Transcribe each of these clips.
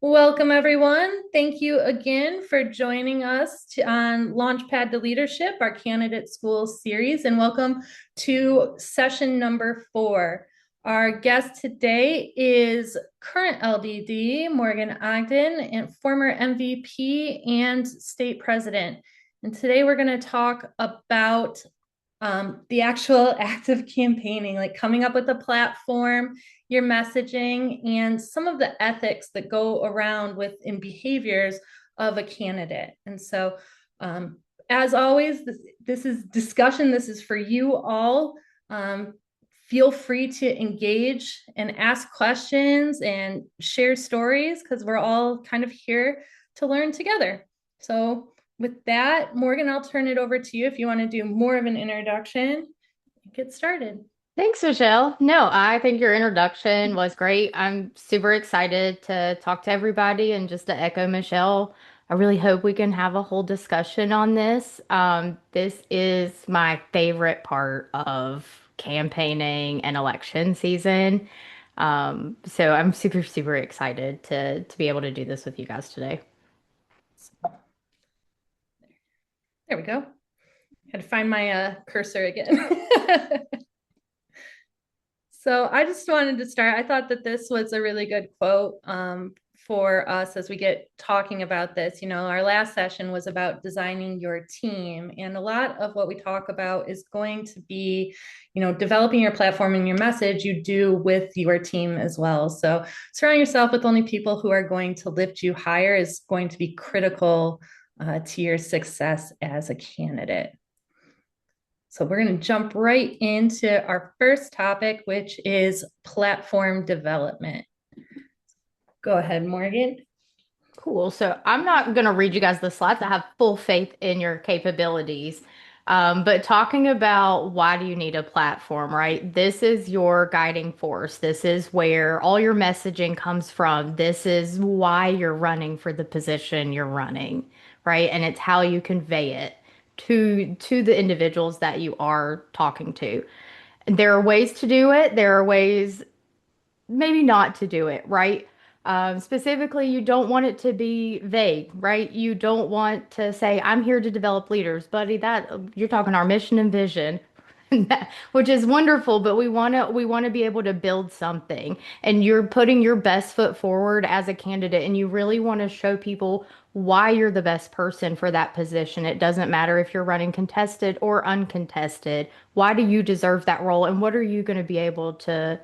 Welcome, everyone. Thank you again for joining us on Launchpad to Leadership, our candidate school series, and welcome to session number 4. Our guest today is current LDD, Morgan Ogden, and former MVP and state president. And today we're going to talk about the actual act of campaigning, like coming up with a platform, your messaging, and some of the ethics that go around with in behaviors of a candidate. And so, as always, this is discussion. This is for you all. Feel free to engage and ask questions and share stories because we're all kind of here to learn together. So with that, Morgan, I'll turn it over to you if you want to do more of an introduction. Get started. Thanks, Michelle. No, I think your introduction was great. I'm super excited to talk to everybody and just to echo Michelle, I really hope we can have a whole discussion on this. This is my favorite part of campaigning and election season. So I'm super, super excited to be able to do this with you guys today. There we go. Had to find my cursor again. So I just wanted to start. I thought that this was a really good quote for us as we get talking about this. You know, our last session was about designing your team, and a lot of what we talk about is going to be, you know, developing your platform and your message you do with your team as well. So surround yourself with only people who are going to lift you higher is going to be critical to your success as a candidate. So we're going to jump right into our first topic, which is platform development. Go ahead, Morgan. Cool. So I'm not going to read you guys the slides. I have full faith in your capabilities. But talking about why do you need a platform, right? This is your guiding force. This is where all your messaging comes from. This is why you're running for the position you're running, right? And it's how you convey it to the individuals that you are talking to. There are ways to do it. There are ways maybe not to do it, right? Specifically, you don't want it to be vague, right? You don't want to say, I'm here to develop leaders, buddy. That you're talking our mission and vision, which is wonderful, but we want to be able to build something. And you're putting your best foot forward as a candidate, and you really want to show people why you're the best person for that position. It doesn't matter if you're running contested or uncontested. Why do you deserve that role? And what are you going to be able to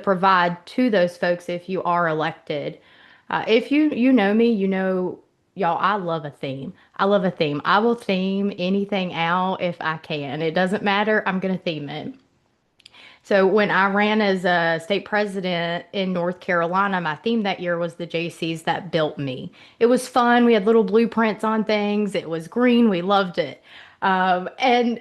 provide to those folks if you are elected. If you know me, you know, y'all, I love a theme. I love a theme. I will theme anything out if I can. It doesn't matter. I'm going to theme it. So when I ran as a state president in North Carolina, my theme that year was the JCs that built me. It was fun. We had little blueprints on things. It was green. We loved it. And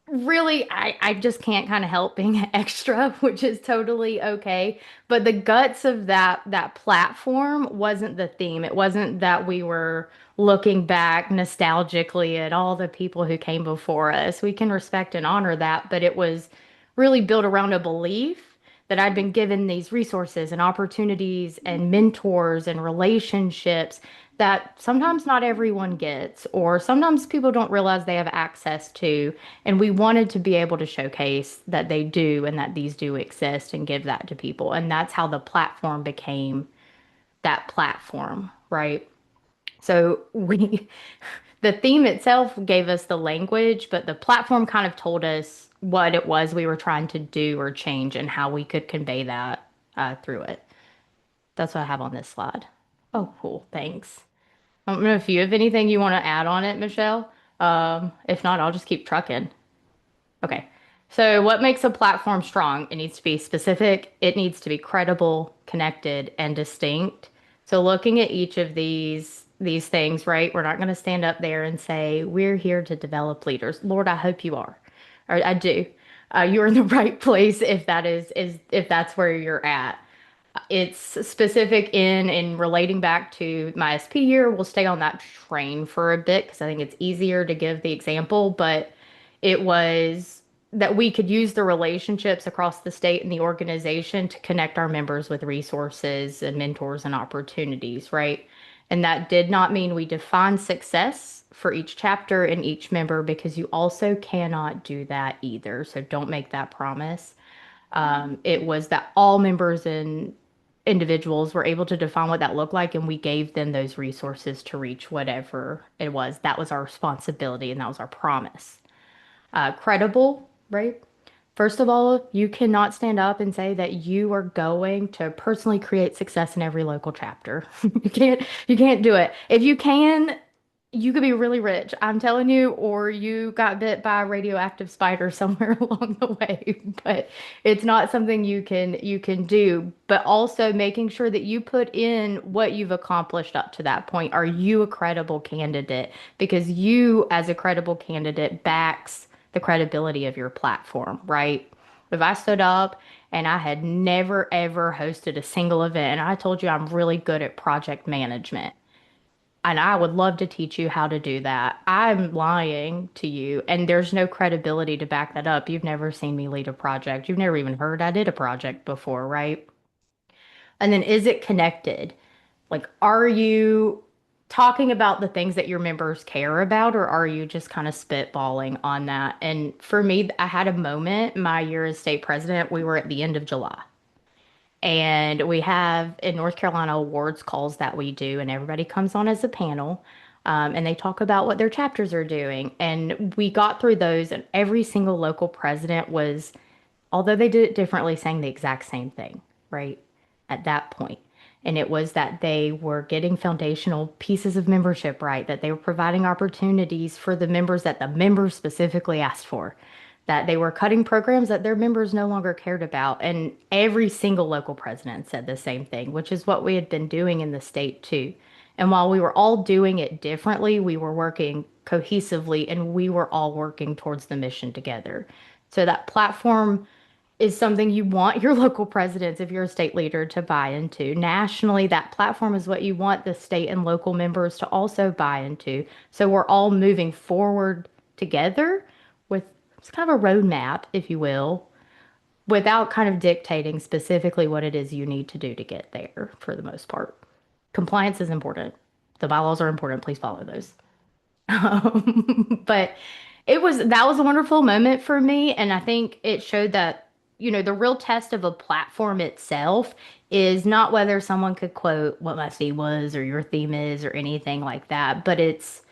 really, I just can't kind of help being extra, which is totally okay. But the guts of that platform wasn't the theme. It wasn't that we were looking back nostalgically at all the people who came before us. We can respect and honor that, but it was really built around a belief that I'd been given these resources and opportunities and mentors and relationships that sometimes not everyone gets, or sometimes people don't realize they have access to. And we wanted to be able to showcase that they do and that these do exist and give that to people. And that's how the platform became that platform, right? So the theme itself gave us the language, but the platform kind of told us what it was we were trying to do or change and how we could convey that through it. That's what I have on this slide. Oh, cool. Thanks. I don't know if you have anything you want to add on it, Michelle. If not, I'll just keep trucking. Okay. So, what makes a platform strong? It needs to be specific, it needs to be credible, connected, and distinct. So, looking at each of these things, right? We're not going to stand up there and say, "We're here to develop leaders." Lord, I hope you are. Or I do. You're in the right place if that is if that's where you're at. It's specific in relating back to my SP year. We'll stay on that train for a bit because I think it's easier to give the example, but it was that we could use the relationships across the state and the organization to connect our members with resources and mentors and opportunities, right? And that did not mean we define success for each chapter and each member because you also cannot do that either. So don't make that promise. It was that all members and individuals were able to define what that looked like, and we gave them those resources to reach whatever it was. That was our responsibility, and that was our promise. Credible, right? First of all, you cannot stand up and say that you are going to personally create success in every local chapter. You can't do it. If you can, you could be really rich, I'm telling you, or you got bit by a radioactive spider somewhere along the way. But it's not something you can do. But also making sure that you put in what you've accomplished up to that point. Are you a credible candidate? Because you, as a credible candidate, backs the credibility of your platform, right? If I stood up and I had never ever hosted a single event and I told you I'm really good at project management, and I would love to teach you how to do that, I'm lying to you, and there's no credibility to back that up. You've never seen me lead a project. You've never even heard I did a project before, right? And then is it connected? Like, are you talking about the things that your members care about, or are you just kind of spitballing on that? And for me, I had a moment my year as state president. We were at the end of July. And we have in North Carolina awards calls that we do, and everybody comes on as a panel, and they talk about what their chapters are doing. And we got through those, and every single local president was, although they did it differently, saying the exact same thing, right? At that point. And it was that they were getting foundational pieces of membership right, that they were providing opportunities for the members that the members specifically asked for, that they were cutting programs that their members no longer cared about. And every single local president said the same thing, which is what we had been doing in the state too. And while we were all doing it differently, we were working cohesively and we were all working towards the mission together. So that platform is something you want your local presidents, if you're a state leader, to buy into. Nationally, that platform is what you want the state and local members to also buy into. So we're all moving forward together with it's kind of a roadmap, if you will, without kind of dictating specifically what it is you need to do to get there for the most part. Compliance is important. The bylaws are important. Please follow those. But that was a wonderful moment for me. And I think it showed that, the real test of a platform itself is not whether someone could quote what my theme was or your theme is or anything like that, but it's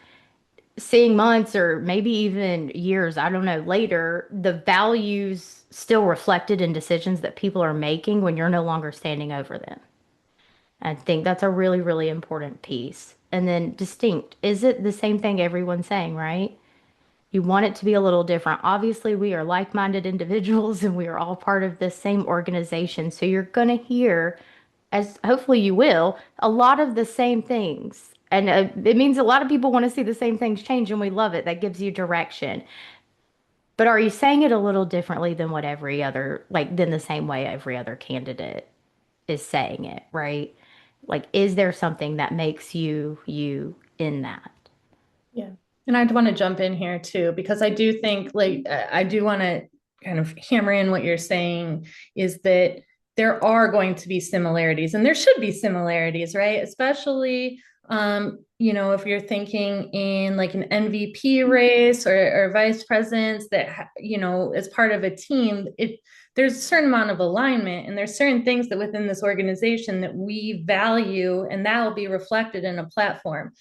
seeing months or maybe even years, I don't know, later, the values still reflected in decisions that people are making when you're no longer standing over them. I think that's a really, really important piece. And then distinct. Is it the same thing everyone's saying, right? You want it to be a little different. Obviously, we are like-minded individuals and we are all part of this same organization. So you're going to hear, as hopefully you will, a lot of the same things. And it means a lot of people want to see the same things change, and we love it. That gives you direction. But are you saying it a little differently than what every other, like, than the same way every other candidate is saying it, right? Like, is there something that makes you you in that? Yeah. And I'd want to jump in here too, because I do think, like, I do want to kind of hammer in what you're saying is that there are going to be similarities, and there should be similarities, right? Especially, if you're thinking in like an MVP race or vice presidents that, as part of a team, there's a certain amount of alignment, and there's certain things that within this organization that we value, and that will be reflected in a platform.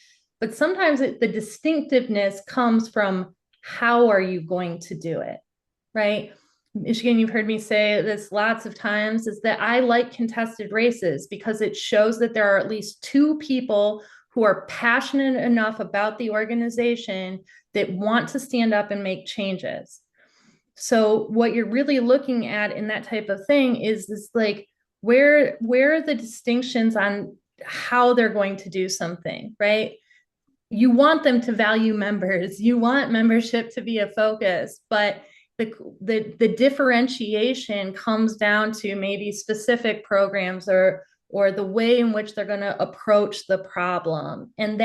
But sometimes the distinctiveness comes from how are you going to do it, right? Michigan, you've heard me say this lots of times, is that I like contested races because it shows that there are at least two people who are passionate enough about the organization that want to stand up and make changes. So what you're really looking at in that type of thing is like, where are the distinctions on how they're going to do something, right? You want them to value members, you want membership to be a focus, but the differentiation comes down to maybe specific programs or the way in which they're going to approach the problem. And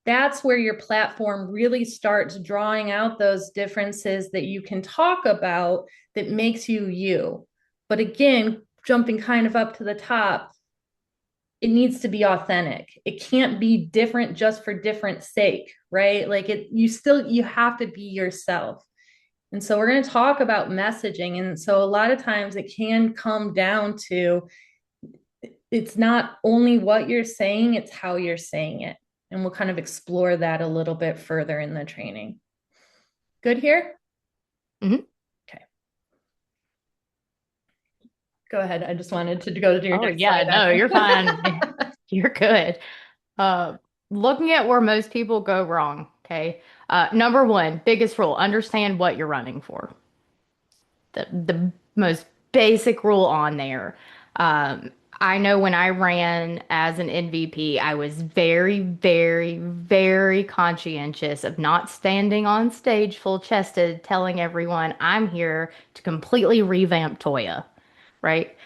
that's where your platform really starts drawing out those differences that you can talk about that makes you you. But again, jumping kind of up to the top, it needs to be authentic. It can't be different just for different sake, right? Like you have to be yourself. And so we're going to talk about messaging. And so a lot of times it can come down to it's not only what you're saying, it's how you're saying it. And we'll kind of explore that a little bit further in the training. Good here? Mhm. Okay. Go ahead. I just wanted to go to your Oh next yeah, slide no, you're fine. after. You're good. Uh, Looking at where most people go wrong, okay? Number one, biggest rule, understand what you're running for. The most basic rule on there. Um, I know when I ran as an MVP, I was very, very, very conscientious of not standing on stage full chested telling everyone I'm here to completely revamp Toya, right?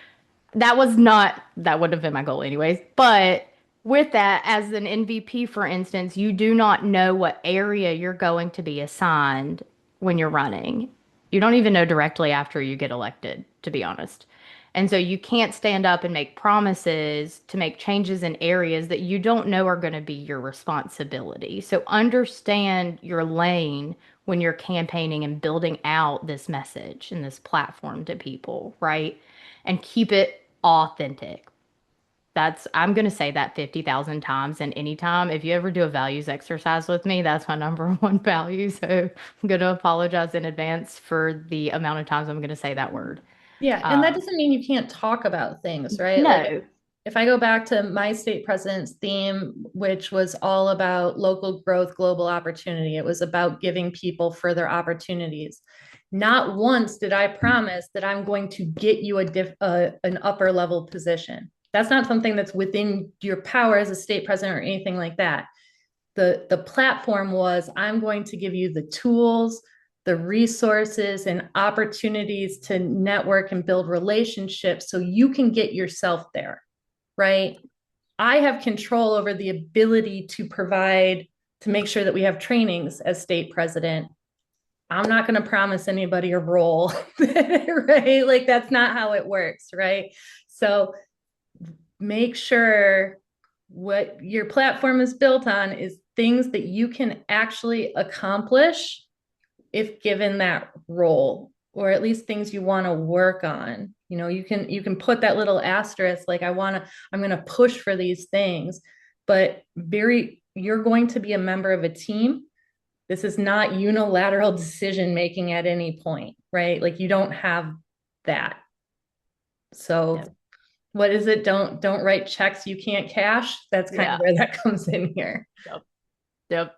That wouldn't have been my goal anyways. But with that, as an MVP, for instance, you do not know what area you're going to be assigned when you're running. You don't even know directly after you get elected, to be honest. And so you can't stand up and make promises to make changes in areas that you don't know are going to be your responsibility. So understand your lane when you're campaigning and building out this message and this platform to people, right? And keep it authentic. I'm going to say that 50,000 times. And anytime, if you ever do a values exercise with me, that's my number one value. So I'm going to apologize in advance for the amount of times I'm going to say that word. Yeah, and that Um, doesn't mean you can't talk about things, right? Like no, if I go back to my state president's theme, which was all about local growth, global opportunity, it was about giving people further opportunities. Not once did I promise that I'm going to get you an upper level position. That's not something that's within your power as a state president or anything like that. The platform was I'm going to give you the tools, the resources and opportunities to network and build relationships so you can get yourself there, right? I have control over the ability to provide to make sure that we have trainings as state president. I'm not going to promise anybody a role, right? Like that's not how it works, right? So make sure what your platform is built on is things that you can actually accomplish if given that role, or at least things you want to work on. You can put that little asterisk like I'm going to push for these things, but you're going to be a member of a team. This is not unilateral decision making at any point, right? Like you don't have that. So no, what is it? Don't write checks you can't cash. That's kind of yeah, where that comes in here. yep, yep.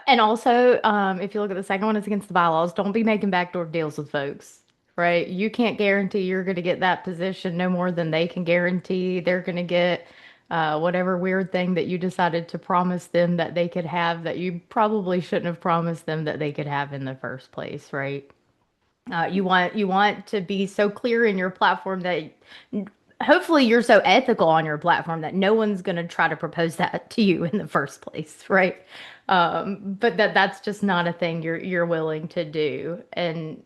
And also, if you look at the second one, it's against the bylaws. Don't be making backdoor deals with folks, right? You can't guarantee you're going to get that position no more than they can guarantee they're going to get whatever weird thing that you decided to promise them that they could have that you probably shouldn't have promised them that they could have in the first place, right? You want to be so clear in your platform that hopefully you're so ethical on your platform that no one's going to try to propose that to you in the first place, right? But that's just not a thing you're willing to do, and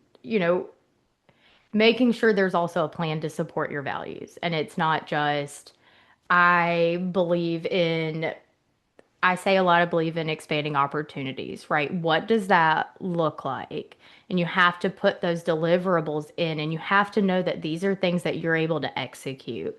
making sure there's also a plan to support your values, and it's not just I believe in I say a lot of believe in expanding opportunities, right? What does that look like? And you have to put those deliverables in, and you have to know that these are things that you're able to execute.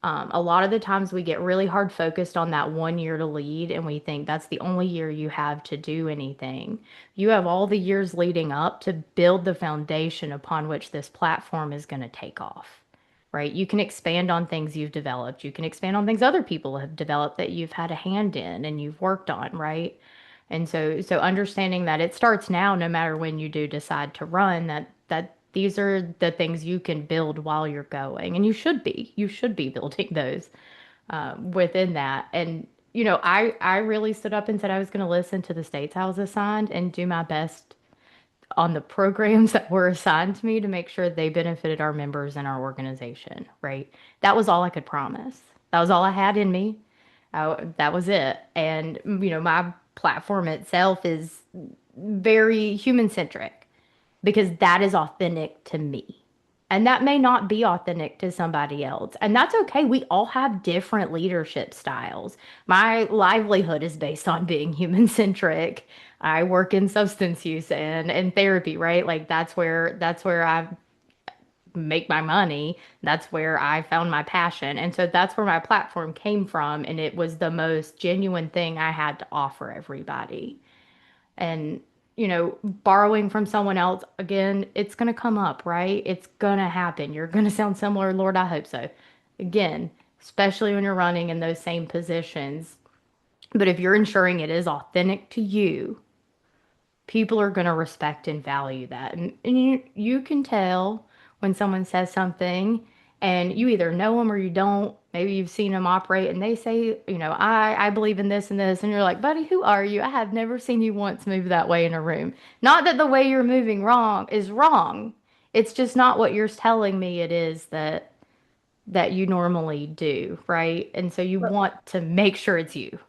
A lot of the times we get really hard focused on that 1 year to lead, and we think that's the only year you have to do anything. You have all the years leading up to build the foundation upon which this platform is going to take off, right? You can expand on things you've developed. You can expand on things other people have developed that you've had a hand in and you've worked on, right? And so understanding that it starts now, no matter when you do decide to run, that these are the things you can build while you're going, and you should be building those within that. And I really stood up and said I was going to listen to the states I was assigned and do my best on the programs that were assigned to me to make sure they benefited our members and our organization, right? That was all I could promise. That was all I had in me. That was it. And, my platform itself is very human centric because that is authentic to me. And that may not be authentic to somebody else. And that's okay. We all have different leadership styles. My livelihood is based on being human centric. I work in substance use and therapy, right? Like that's where I make my money. That's where I found my passion. And so that's where my platform came from. And it was the most genuine thing I had to offer everybody. And, borrowing from someone else, again, it's going to come up, right? It's going to happen. You're going to sound similar. Lord, I hope so. Again, especially when you're running in those same positions. But if you're ensuring it is authentic to you, people are going to respect and value that. And you can tell when someone says something and you either know them or you don't. Maybe you've seen them operate and they say, I believe in this and this. And you're like, buddy, who are you? I have never seen you once move that way in a room. Not that the way you're moving wrong is wrong. It's just not what you're telling me it is that you normally do, right? And so you want to make sure it's you.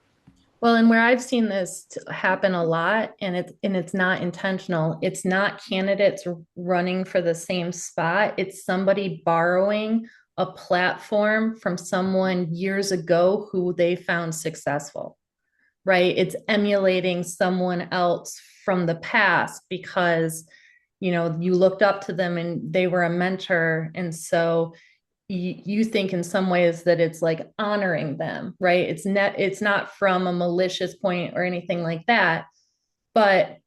Well, and where I've seen this happen a lot, and it's not intentional. It's not candidates running for the same spot. It's somebody borrowing a platform from someone years ago who they found successful, right? It's emulating someone else from the past because, you looked up to them and they were a mentor. And so you think in some ways that it's like honoring them, right? It's not from a malicious point or anything like that, but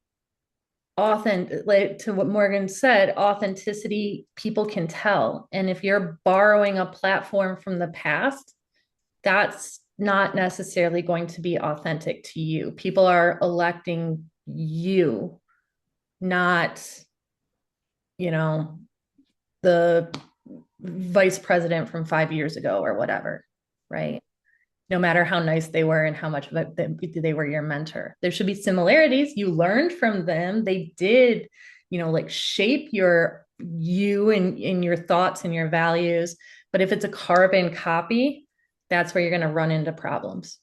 authentic, like to what Morgan said, authenticity, people can tell. And if you're borrowing a platform from the past, that's not necessarily going to be authentic to you. People are electing you, not, you know, the vice president from 5 years ago or whatever, right? No matter how nice they were and how much of it they were your mentor. There should be similarities. You learned from them. They did, like shape you and in your thoughts and your values. But if it's a carbon copy, that's where you're going to run into problems.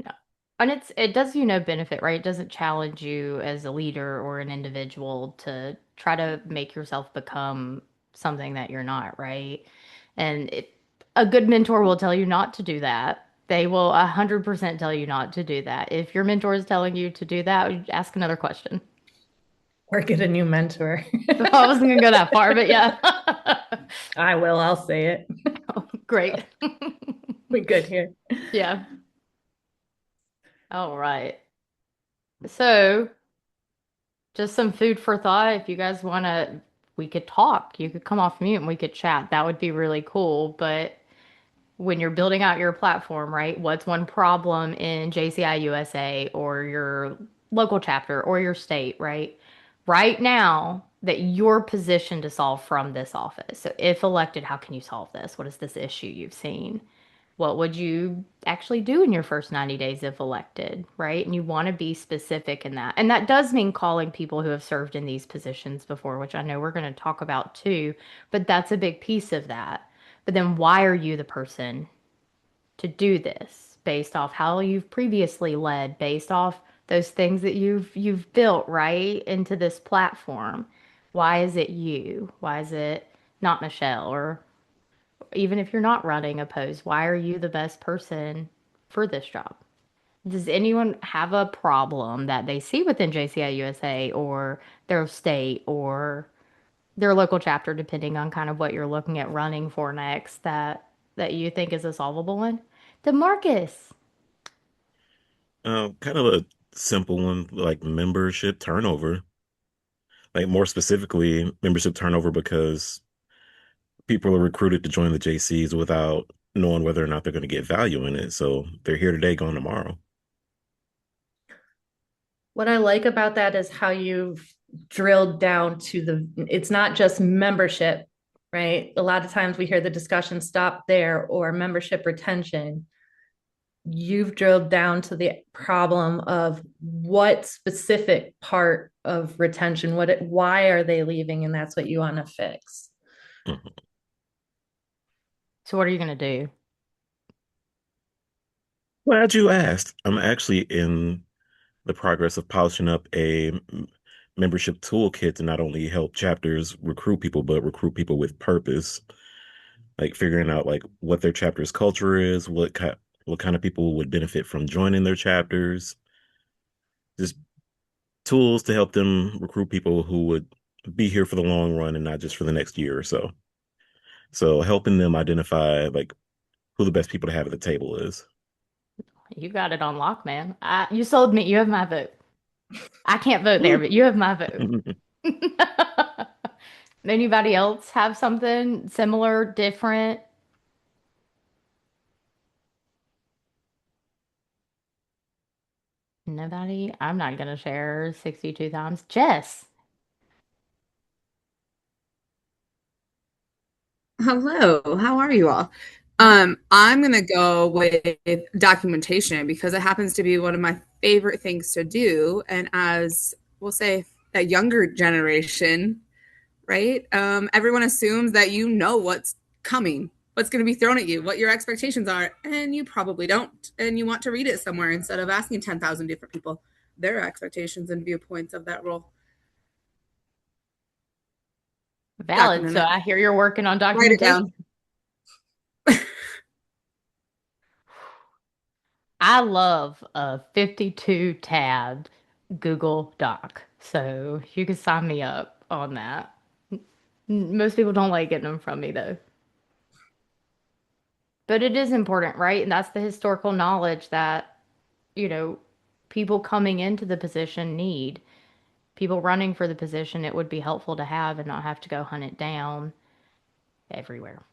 No. And it does you no benefit, right? It doesn't challenge you as a leader or an individual to try to make yourself become something that you're not, right? And a good mentor will tell you not to do that. They will 100% tell you not to do that. If your mentor is telling you to do that, ask another question. Or get a new mentor. I wasn't gonna go that far, but yeah. I will. I'll say it. Great. We good here. Yeah. All right. So just some food for thought. If you guys want to, we could talk. You could come off mute and we could chat. That would be really cool. But when you're building out your platform, right? What's one problem in JCI USA or your local chapter or your state, right? Right now that you're positioned to solve from this office. So if elected, how can you solve this? What is this issue you've seen? What would you actually do in your first 90 days if elected, right? And you want to be specific in that. And that does mean calling people who have served in these positions before, which I know we're going to talk about too, but that's a big piece of that. But then why are you the person to do this based off how you've previously led, based off those things that you've built right into this platform? Why is it you? Why is it not Michelle? Or even if you're not running a post, why are you the best person for this job? Does anyone have a problem that they see within JCI USA or their state or their local chapter, depending on kind of what you're looking at running for next, that you think is a solvable one? DeMarcus. Kind of a simple one, like membership turnover. Like more specifically, membership turnover because people are recruited to join the JCs without knowing whether or not they're going to get value in it. So they're here today, gone tomorrow. What I like about that is how you've drilled down to it's not just membership, right? A lot of times we hear the discussion stop there or membership retention. You've drilled down to the problem of what specific part of retention, why are they leaving? And that's what you want to fix. So what are you going to do? Glad you asked. I'm actually in the progress of polishing up a membership toolkit to not only help chapters recruit people, but recruit people with purpose. Like figuring out like what their chapter's culture is, what kind of people would benefit from joining their chapters, just tools to help them recruit people who would be here for the long run and not just for the next year or so. So helping them identify like who the best people to have at the table is. You got it on lock, man. You sold me. You have my vote. I can't vote there, but you have my vote. Anybody else have something similar, different? Nobody? I'm not gonna share 62 times. Jess. Hello, how are you all? Hi. I'm gonna go with documentation because it happens to be one of my favorite things to do. And as we'll say, a younger generation, right? Everyone assumes that you know what's coming, what's going to be thrown at you, what your expectations are, and you probably don't. And you want to read it somewhere instead of asking 10,000 different people their expectations and viewpoints of that role. Valid. Document So it, I hear you're working on write it documentation. down. I love a 52 tabbed Google Doc. So you can sign me up on that. Most people don't like getting them from me though. But it is important, right? And that's the historical knowledge that, you know, people coming into the position need. People running for the position, it would be helpful to have and not have to go hunt it down everywhere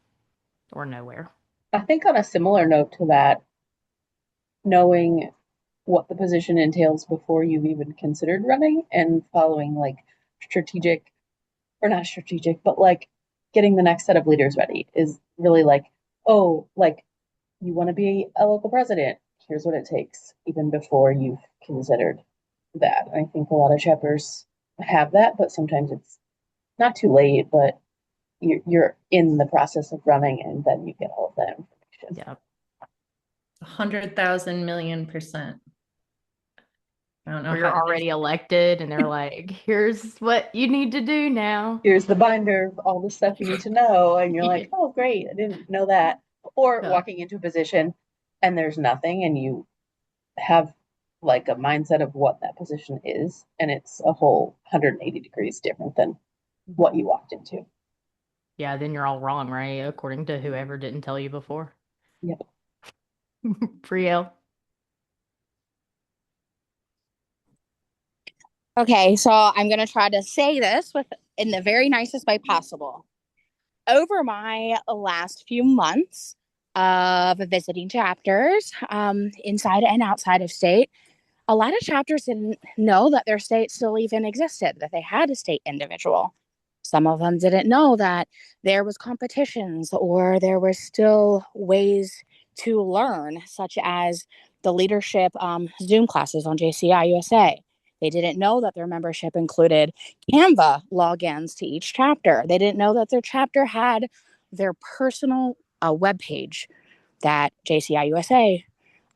or nowhere. I think on a similar note to that, knowing what the position entails before you've even considered running and following like strategic or not strategic, but like getting the next set of leaders ready is really like, oh, like you want to be a local president. Here's what it takes, even before you've considered that. I think a lot of chapters have that, but sometimes it's not too late, but you're in the process of running and then you get all of that information. Yeah. 100,000,000,000%. I don't know Or you're how. already elected and they're like, here's what you need to do now. Here's the binder of all the stuff you need to know. And you're Yeah. like, oh, great, I didn't know that. Or Yeah. walking into a position and there's nothing, and you have like a mindset of what that position is. And it's a whole 180 degrees different than what you walked into. Yeah, then you're all wrong, right? According to whoever didn't tell you before. Yep. Priel. Okay, so I'm going to try to say this with in the very nicest way possible. Over my last few months of visiting chapters inside and outside of state, a lot of chapters didn't know that their state still even existed, that they had a state individual. Some of them didn't know that there was competitions or there were still ways to learn, such as the leadership Zoom classes on JCI USA. They didn't know that their membership included Canva logins to each chapter. They didn't know that their chapter had their personal web page that JCI USA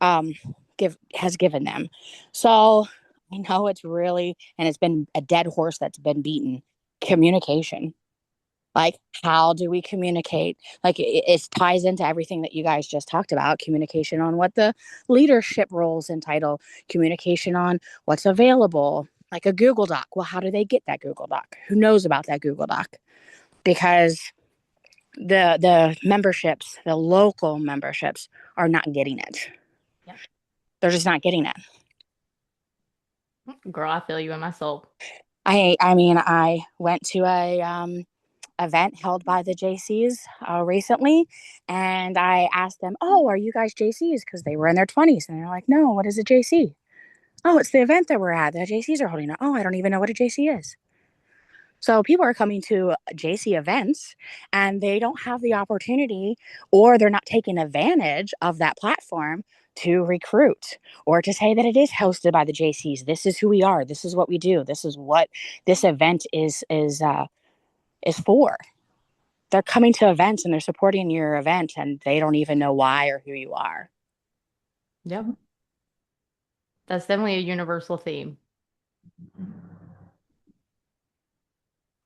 um, has given them. So I know it's really, and it's been a dead horse that's been beaten. Communication. Like, how do we communicate? Like, it ties into everything that you guys just talked about. Communication on what the leadership roles entitle, communication on what's available, like a Google Doc. Well, how do they get that Google Doc? Who knows about that Google Doc? Because the memberships, the local memberships, are not getting it. Yeah. They're just not getting it. Girl, I feel you in my soul. I mean, I went to a event held by the JCs recently, and I asked them, "Oh, are you guys JCs?" Because they were in their 20s, and they're like, "No, what is a JC?" "Oh, it's the event that we're at. The JCs are holding it." "Oh, I don't even know what a JC is." So people are coming to JC events and they don't have the opportunity, or they're not taking advantage of that platform to recruit or to say that it is hosted by the JCs. This is who we are. This is what we do. This is what this event is for. They're coming to events and they're supporting your event and they don't even know why or who you are. Yep. That's definitely a universal theme.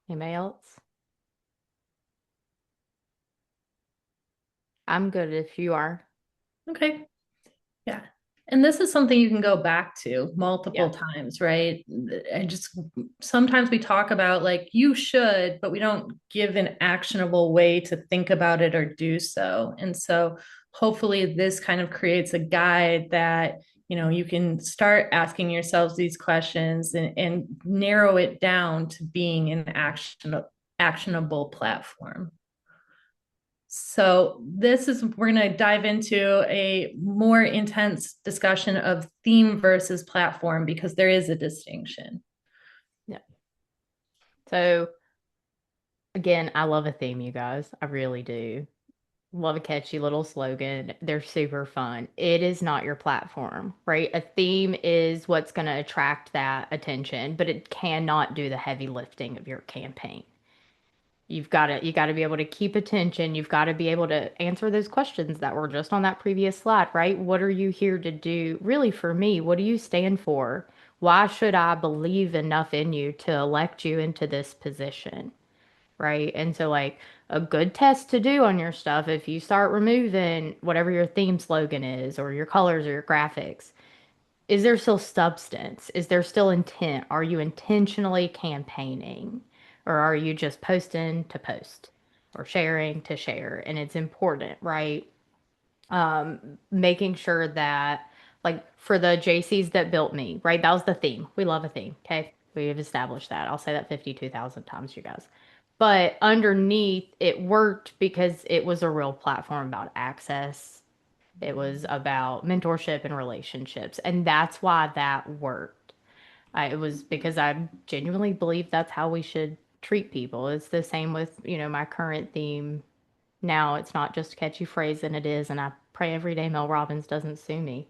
Anybody else? I'm good if you are. Okay. Yeah. And this is something you can go back to multiple Yeah. times, right? And just sometimes we talk about like you should, but we don't give an actionable way to think about it or do so. And so hopefully this kind of creates a guide that, you can start asking yourselves these questions and narrow it down to being an actionable platform. So we're going to dive into a more intense discussion of theme versus platform because there is a distinction. Yeah. So again, I love a theme, you guys. I really do. Love a catchy little slogan. They're super fun. It is not your platform, right? A theme is what's going to attract that attention, but it cannot do the heavy lifting of your campaign. You got to be able to keep attention. You've got to be able to answer those questions that were just on that previous slide, right? What are you here to do? Really, for me, what do you stand for? Why should I believe enough in you to elect you into this position? Right? And so, like, a good test to do on your stuff, if you start removing whatever your theme slogan is, or your colors, or your graphics, is there still substance? Is there still intent? Are you intentionally campaigning? Or are you just posting to post or sharing to share? And it's important, right? Making sure that, like, for the JCs that built me, right? That was the theme. We love a theme. Okay. We've established that. I'll say that 52,000 times, you guys. But underneath, it worked because it was a real platform about access. It was about mentorship and relationships. And that's why that worked. It was because I genuinely believe that's how we should treat people. It's the same with, my current theme now. It's not just a catchy phrase, and it is, and I pray every day Mel Robbins doesn't sue me.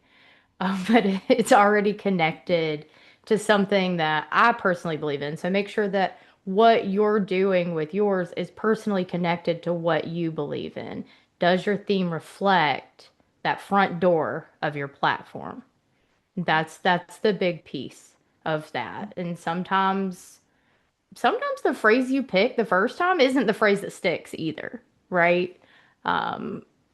But it's already connected to something that I personally believe in. So make sure that what you're doing with yours is personally connected to what you believe in. Does your theme reflect that front door of your platform? That's the big piece of that. And sometimes the phrase you pick the first time isn't the phrase that sticks either, right?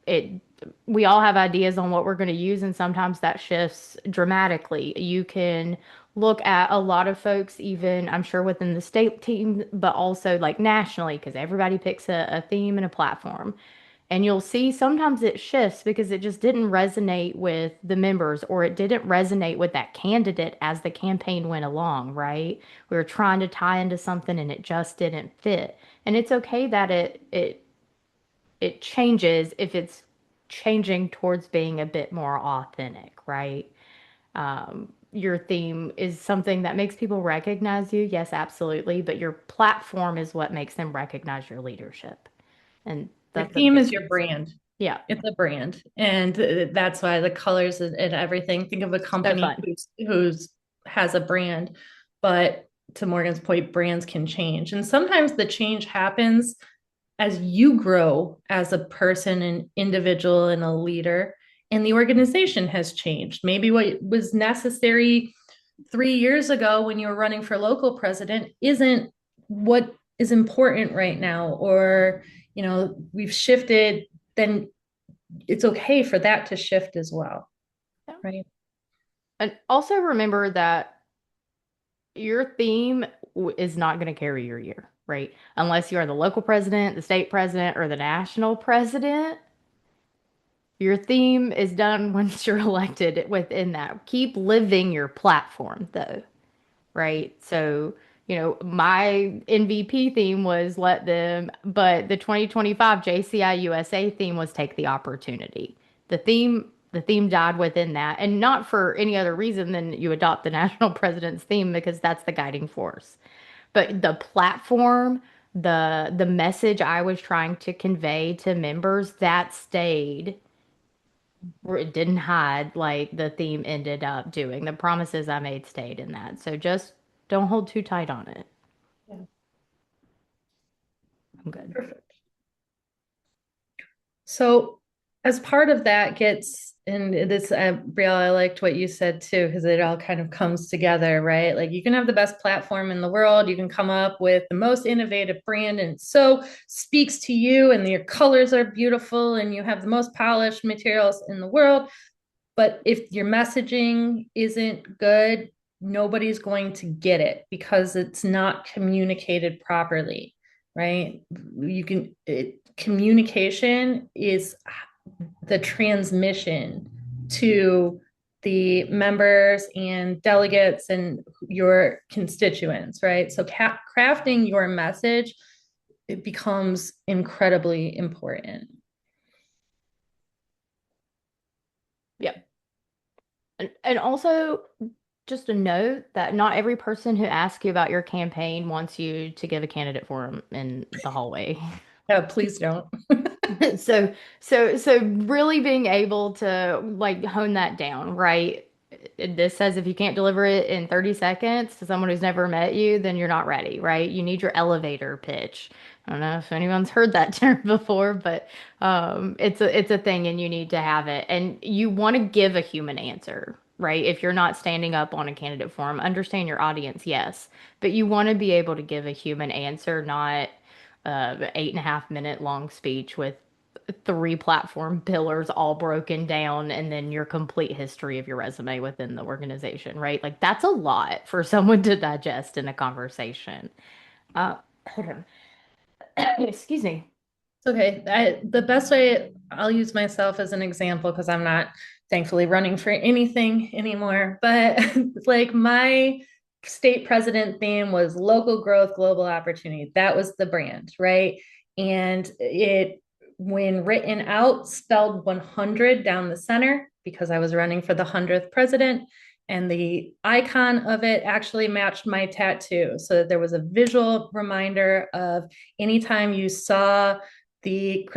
It We all have ideas on what we're going to use, and sometimes that shifts dramatically. You can look at a lot of folks, even I'm sure within the state team, but also like nationally, because everybody picks a theme and a platform. And you'll see sometimes it shifts because it just didn't resonate with the members, or it didn't resonate with that candidate as the campaign went along, right? We were trying to tie into something and it just didn't fit. And it's okay that it changes if it's changing towards being a bit more authentic, right? Your theme is something that makes people recognize you. Yes, absolutely. But your platform is what makes them recognize your leadership. And Your that's a theme big is your piece. brand. Yeah. It's a brand. And that's why the colors and everything. Think of a So company fun. who's has a brand, but to Morgan's point, brands can change. And sometimes the change happens as you grow as a person, an individual, and a leader, and the organization has changed. Maybe what was necessary 3 years ago when you were running for local president isn't what is important right now, or we've shifted. Then it's okay for that to shift as well, Yeah. right? And also remember that your theme is not going to carry your year, right? Unless you are the local president, the state president, or the national president. Your theme is done once you're elected within that. Keep living your platform, though, right? So, my MVP theme was let them, but the 2025 JCI USA theme was take the opportunity. The theme died within that, and not for any other reason than you adopt the national president's theme because that's the guiding force. But the platform, the message I was trying to convey to members, that stayed, where it didn't hide like the theme ended up doing. The promises I made stayed in that. So just don't hold too tight on it. Yeah. I'm good. Perfect. So as part of that gets, and this, Brielle, I liked what you said too, because it all kind of comes together, right? Like you can have the best platform in the world, you can come up with the most innovative brand, and so speaks to you, and your colors are beautiful, and you have the most polished materials in the world. But if your messaging isn't good, nobody's going to get it because it's not communicated properly, right? Communication is the transmission to the members and delegates and your constituents, right? So crafting your message, it becomes incredibly important. Yep. And also, just a note that not every person who asks you about your campaign wants you to give a candidate forum in the hallway. Yeah, please don't. So really being able to like hone that down, right? This says if you can't deliver it in 30 seconds to someone who's never met you, then you're not ready, right? You need your elevator pitch. I don't know if anyone's heard that term before, but it's a thing and you need to have it. And you want to give a human answer, right? If you're not standing up on a candidate forum, understand your audience, yes, but you want to be able to give a human answer, not 8.5 minute long speech with three platform pillars all broken down and then your complete history of your resume within the organization, right? Like that's a lot for someone to digest in a conversation. Hold on. Excuse me. It's okay. The best way, I'll use myself as an example because I'm not thankfully running for anything anymore. But like my state president theme was local growth, global opportunity. That was the brand, right? And it, when written out, spelled 100 down the center because I was running for the 100th president. And the icon of it actually matched my tattoo. So that there was a visual reminder of anytime you saw the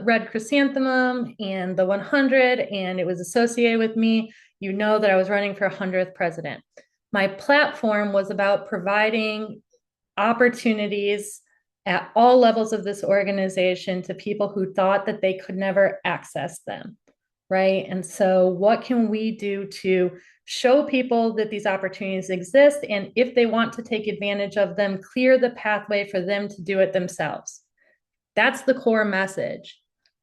red chrysanthemum and the 100, and it was associated with me, you know that I was running for 100th president. My platform was about providing opportunities at all levels of this organization to people who thought that they could never access them, right? And so what can we do to show people that these opportunities exist, and if they want to take advantage of them, clear the pathway for them to do it themselves? That's the core message.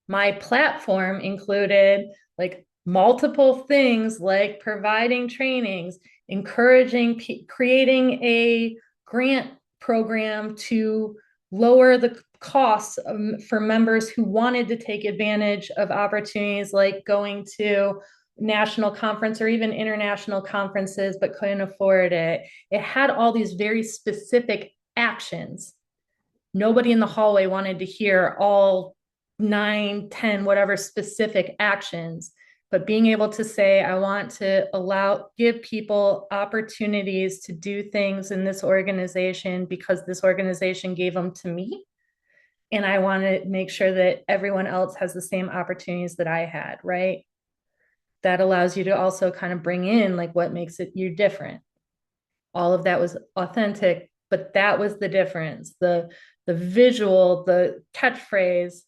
My platform included like multiple things like providing trainings, encouraging, creating a grant program to lower the costs for members who wanted to take advantage of opportunities like going to national conference or even international conferences but couldn't afford it. It had all these very specific actions. Nobody in the hallway wanted to hear all 9, 10, whatever specific actions, but being able to say, I want to give people opportunities to do things in this organization because this organization gave them to me. And I want to make sure that everyone else has the same opportunities that I had, right? That allows you to also kind of bring in like what makes it you different. All of that was authentic, but that was the difference. The visual, the catchphrase,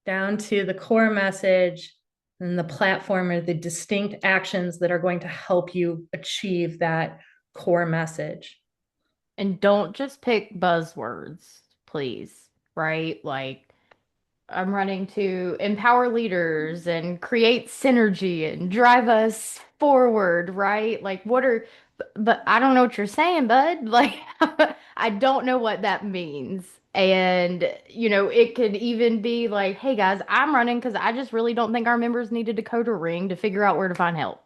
down to the core message and the platform or the distinct actions that are going to help you achieve that core message. And don't just pick buzzwords, please, right? Like I'm running to empower leaders and create synergy and drive us forward, right? Like, but I don't know what you're saying, bud. Like, I don't know what that means. And, it could even be like, hey guys, I'm running because I just really don't think our members need a decoder ring to figure out where to find help.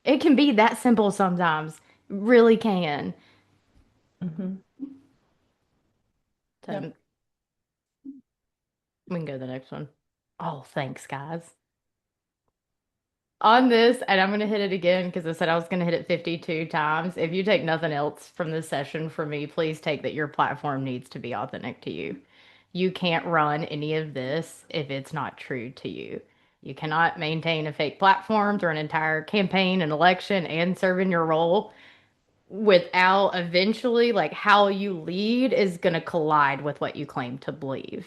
It can be that simple sometimes. Really can. Mm-hmm. So, Yep. we can go to the next one. Oh, thanks, guys. On this, and I'm going to hit it again because I said I was going to hit it 52 times. If you take nothing else from this session from me, please take that your platform needs to be authentic to you. You can't run any of this if it's not true to you. You cannot maintain a fake platform through an entire campaign and election and serve in your role without eventually, like, how you lead is going to collide with what you claim to believe.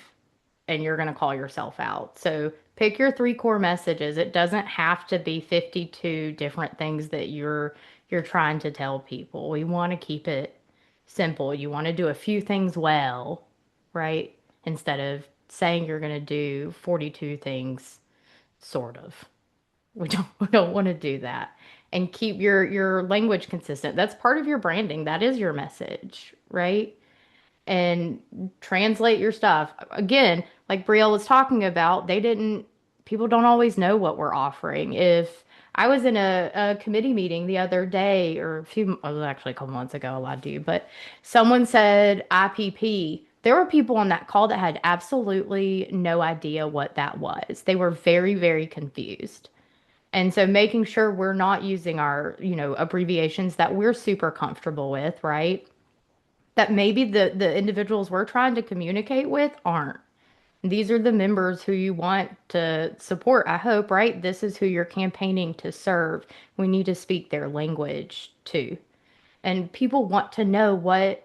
And you're going to call yourself out. So Pick your three core messages. It doesn't have to be 52 different things that you're trying to tell people. We want to keep it simple. You want to do a few things well, right? Instead of saying you're going to do 42 things sort of. We don't want to do that. And keep your language consistent. That's part of your branding. That is your message, right? And translate your stuff. Again, like Brielle was talking about, people don't always know what we're offering. If I was in a committee meeting the other day, or it was actually a couple months ago, I lied to you, but someone said IPP. There were people on that call that had absolutely no idea what that was. They were very, very confused. And so making sure we're not using our, abbreviations that we're super comfortable with, right? That maybe the individuals we're trying to communicate with aren't. These are the members who you want to support, I hope, right? This is who you're campaigning to serve. We need to speak their language too. And people want to know what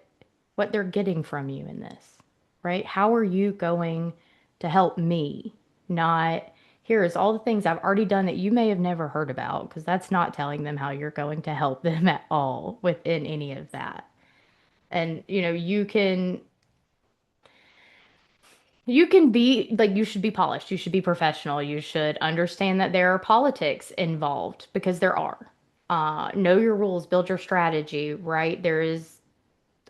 they're getting from you in this, right? How are you going to help me? Not here's all the things I've already done that you may have never heard about, because that's not telling them how you're going to help them at all within any of that. And you can be like, you should be polished, you should be professional, you should understand that there are politics involved, because there are. Know your rules, build your strategy, right? There is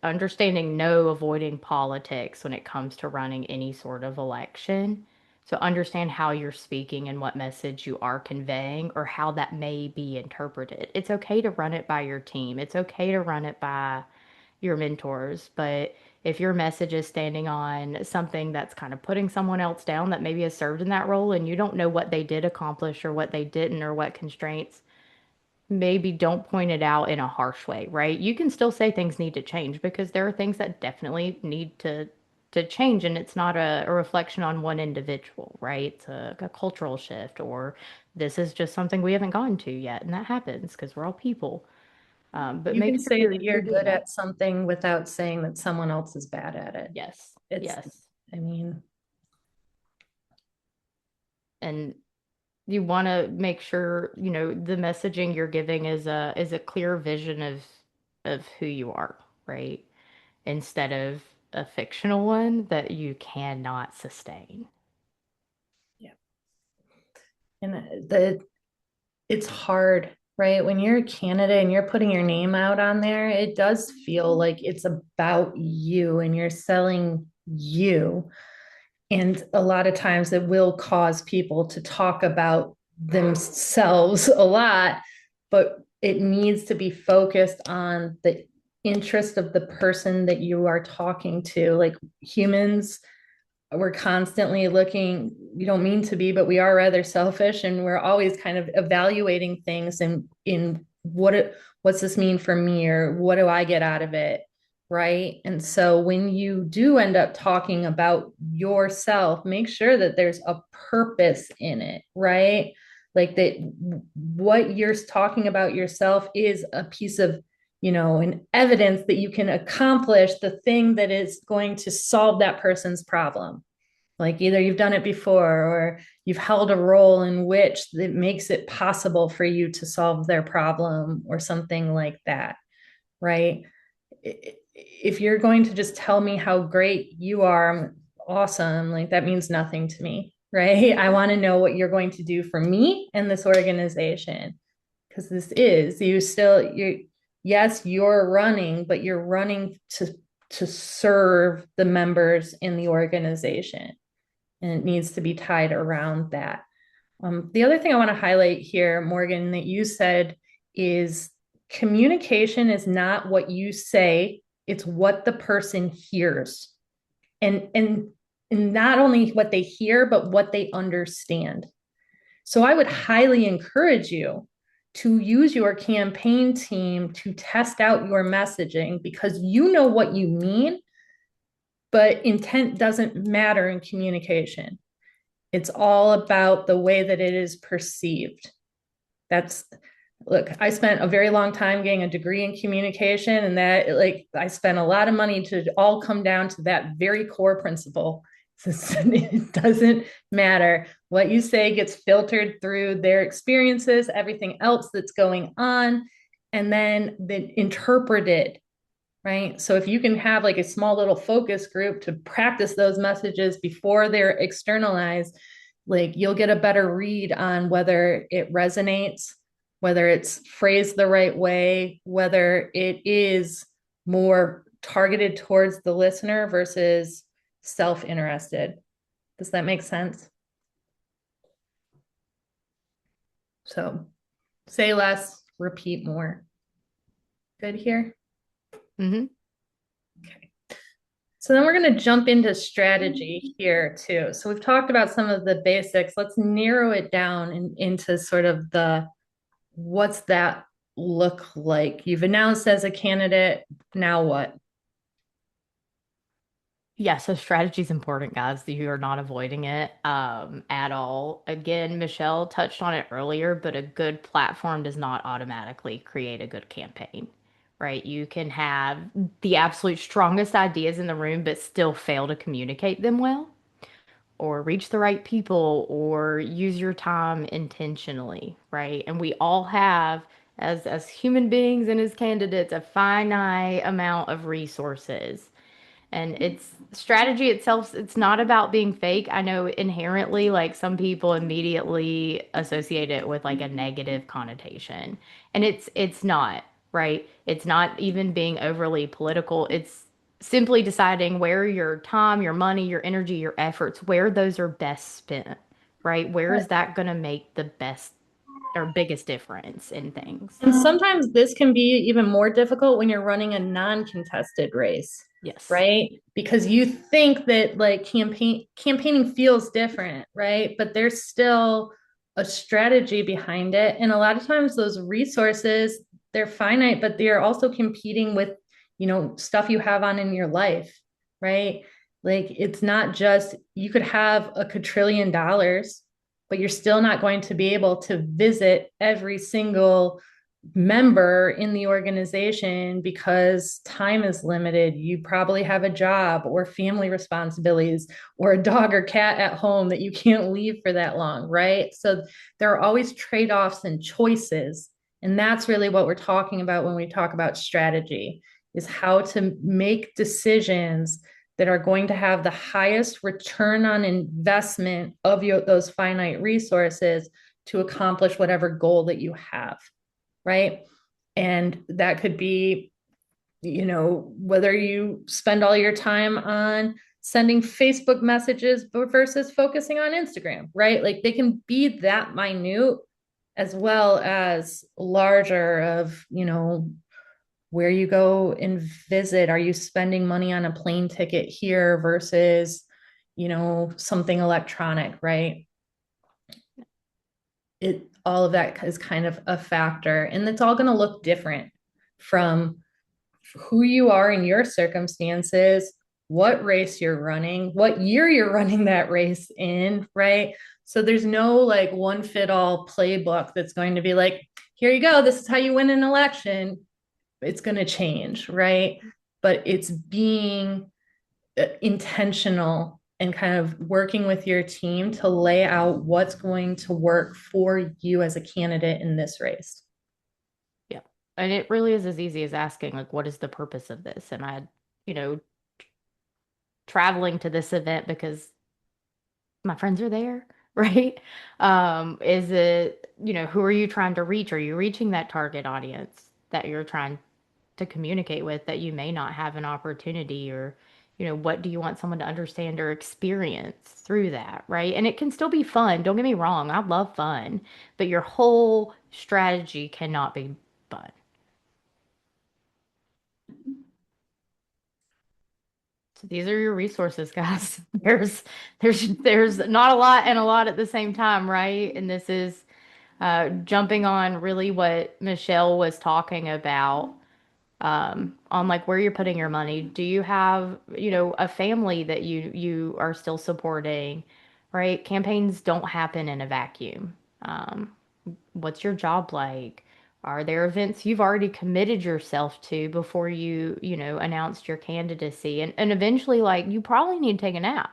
understanding, no avoiding politics when it comes to running any sort of election. So understand how you're speaking and what message you are conveying, or how that may be interpreted. It's okay to run it by your team. It's okay to run it by your mentors. But if your message is standing on something that's kind of putting someone else down that maybe has served in that role, and you don't know what they did accomplish or what they didn't or what constraints, maybe don't point it out in a harsh way, right? You can still say things need to change, because there are things that definitely need to change, and it's not a reflection on one individual, right? It's a cultural shift, or this is just something we haven't gotten to yet, and that happens because we're all people. But You make can sure say you're, that you're you're doing good that. at something without saying that someone else is bad at it. Yes. It's, Yes. I mean, And you want to make sure, the messaging you're giving is a clear vision of who you are, right? Instead of a fictional one that you cannot sustain. yeah. And it's hard, right? When you're a candidate and you're putting your name out on there, it does feel like it's about you and you're selling you. And a lot of times it will cause people to talk about themselves a lot, but it needs to be focused on the interest of the person that you are talking to. Like humans, we're constantly looking, we don't mean to be, but we are rather selfish, and we're always kind of evaluating things and in what's this mean for me, or what do I get out of it, right? And so when you do end up talking about yourself, make sure that there's a purpose in it, right? Like that what you're talking about yourself is a piece of, an evidence that you can accomplish the thing that is going to solve that person's problem. Like either you've done it before, or you've held a role in which it makes it possible for you to solve their problem, or something like that, right? If you're going to just tell me how great you are, awesome, like that means nothing to me, right? I want to know what you're going to do for me and this organization, because yes, you're running, but you're running to serve the members in the organization, and it needs to be tied around that. The other thing I want to highlight here, Morgan, that you said is communication is not what you say, it's what the person hears. And not only what they hear, but what they understand. So I would highly encourage you to use your campaign team to test out your messaging, because you know what you mean, but intent doesn't matter in communication. It's all about the way that it is perceived. Look, I spent a very long time getting a degree in communication, and I spent a lot of money to all come down to that very core principle. It doesn't matter. What you say gets filtered through their experiences, everything else that's going on, and then interpreted, right? So if you can have like a small little focus group to practice those messages before they're externalized, like you'll get a better read on whether it resonates, whether it's phrased the right way, whether it is more targeted towards the listener versus self-interested. Does that make sense? So say less, repeat more. Good here? Mm-hmm. Okay. So then we're going to jump into strategy here too. So we've talked about some of the basics. Let's narrow it down into sort of the what's that look like? You've announced as a candidate, now what? Yeah, so strategy is important, guys. You are not avoiding it at all. Again, Michelle touched on it earlier, but a good platform does not automatically create a good campaign, right? You can have the absolute strongest ideas in the room, but still fail to communicate them well, or reach the right people, or use your time intentionally, right? And we all have, as human beings and as candidates, a finite amount of resources, and it's strategy itself, it's not about being fake. I know inherently, like some people immediately associate it with like a negative connotation. And it's not, right? It's not even being overly political. It's simply deciding where your time, your money, your energy, your efforts, where those are best spent, right? Where is that going to make the best or biggest difference in things? And sometimes this can be even more difficult when you're running a non-contested race, Yes. right? Because you think that like campaigning feels different, right? But there's still a strategy behind it. And a lot of times those resources, they're finite, but they're also competing with, stuff you have on in your life, right? Like it's not just you could have a quadrillion dollars, but you're still not going to be able to visit every single member in the organization because time is limited. You probably have a job or family responsibilities or a dog or cat at home that you can't leave for that long, right? So there are always trade offs and choices. And that's really what we're talking about when we talk about strategy, is how to make decisions that are going to have the highest return on investment of those finite resources to accomplish whatever goal that you have, right? And that could be, whether you spend all your time on sending Facebook messages versus focusing on Instagram, right? Like they can be that minute as well as larger of, where you go and visit. Are you spending money on a plane ticket here versus, something electronic, right? All of that is kind of a factor, and it's all going to look different from who you are in your circumstances, what race you're running, what year you're running that race in, right? So there's no like one fit all playbook that's going to be like, here you go, this is how you win an election. It's going to change, right? But it's being intentional and kind of working with your team to lay out what's going to work for you as a candidate in this race. Yeah. And it really is as easy as asking, like, what is the purpose of this? And you know, traveling to this event because my friends are there, right? Is it, who are you trying to reach? Are you reaching that target audience that you're trying to communicate with that you may not have an opportunity, or, what do you want someone to understand or experience through that, right? And it can still be fun. Don't get me wrong. I love fun, but your whole strategy cannot be fun. So these are your resources, guys. There's not a lot and a lot at the same time, right? And this is jumping on really what Michelle was talking about, on like where you're putting your money. Do you have, a family that you are still supporting, right? Campaigns don't happen in a vacuum. What's your job like? Are there events you've already committed yourself to before you announced your candidacy? And eventually, like, you probably need to take a nap,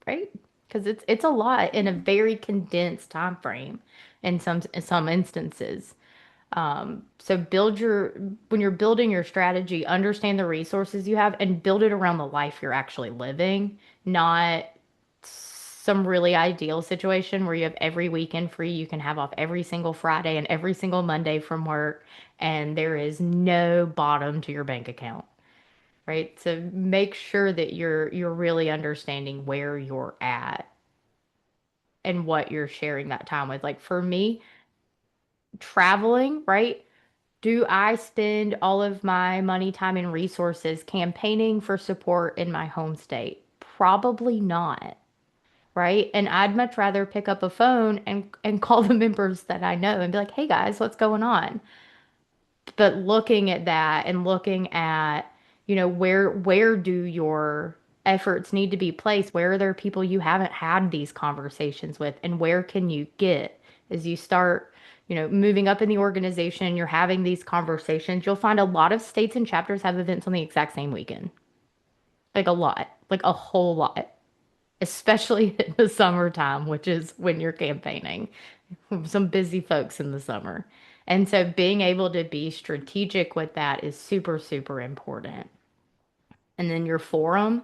right? because it's a lot in a very condensed time frame in some instances. So when you're building your strategy, understand the resources you have and build it around the life you're actually living, not some really ideal situation where you have every weekend free, you can have off every single Friday and every single Monday from work, and there is no bottom to your bank account, right? So make sure that you're really understanding where you're at and what you're sharing that time with. Like for me, traveling, right? Do I spend all of my money, time, and resources campaigning for support in my home state? Probably not, right? And I'd much rather pick up a phone and call the members that I know and be like, "Hey guys, what's going on?" But looking at that and looking at, where do your efforts need to be placed? Where are there people you haven't had these conversations with, and where can you get as you start, moving up in the organization, you're having these conversations, you'll find a lot of states and chapters have events on the exact same weekend. Like a lot, like a whole lot, especially in the summertime, which is when you're campaigning. Some busy folks in the summer. And so being able to be strategic with that is super, super important. And then your forum,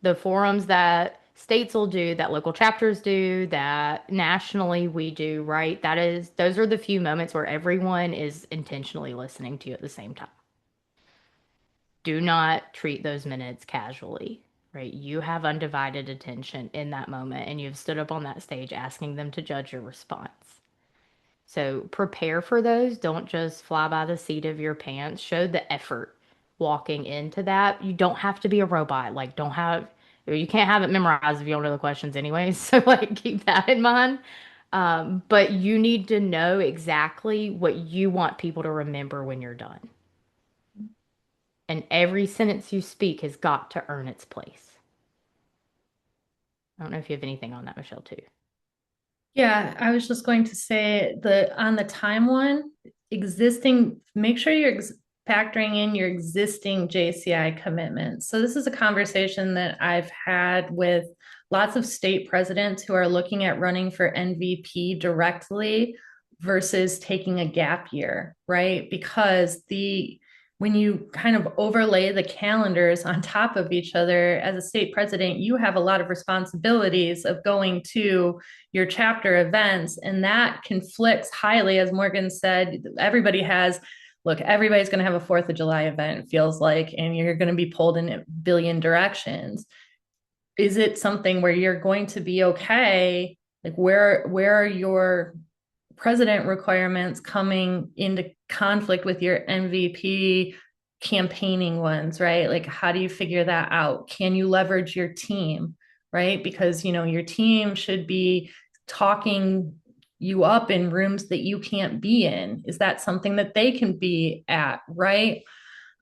the forums that states will do, that local chapters do, that nationally we do, right? Those are the few moments where everyone is intentionally listening to you at the same time. Do not treat those minutes casually, right? You have undivided attention in that moment, and you've stood up on that stage asking them to judge your response. So prepare for those. Don't just fly by the seat of your pants. Show the effort walking into that. You don't have to be a robot. Like, you can't have it memorized if you don't know the questions anyway. So, like, keep that in mind. But you need to know exactly what you want people to remember when you're done. And every sentence you speak has got to earn its place. I don't know if you have anything on that, Michelle, too. Yeah, I was just going to say on the time one, make sure you're factoring in your existing JCI commitments. So this is a conversation that I've had with lots of state presidents who are looking at running for MVP directly versus taking a gap year, right? Because when you kind of overlay the calendars on top of each other as a state president, you have a lot of responsibilities of going to your chapter events, and that conflicts highly. As Morgan said, everybody's going to have a 4th of July event, it feels like, and you're going to be pulled in a billion directions. Is it something where you're going to be okay? Like where are your president requirements coming into conflict with your MVP campaigning ones, right? Like, how do you figure that out? Can you leverage your team, right? Because, your team should be talking you up in rooms that you can't be in. Is that something that they can be at, right?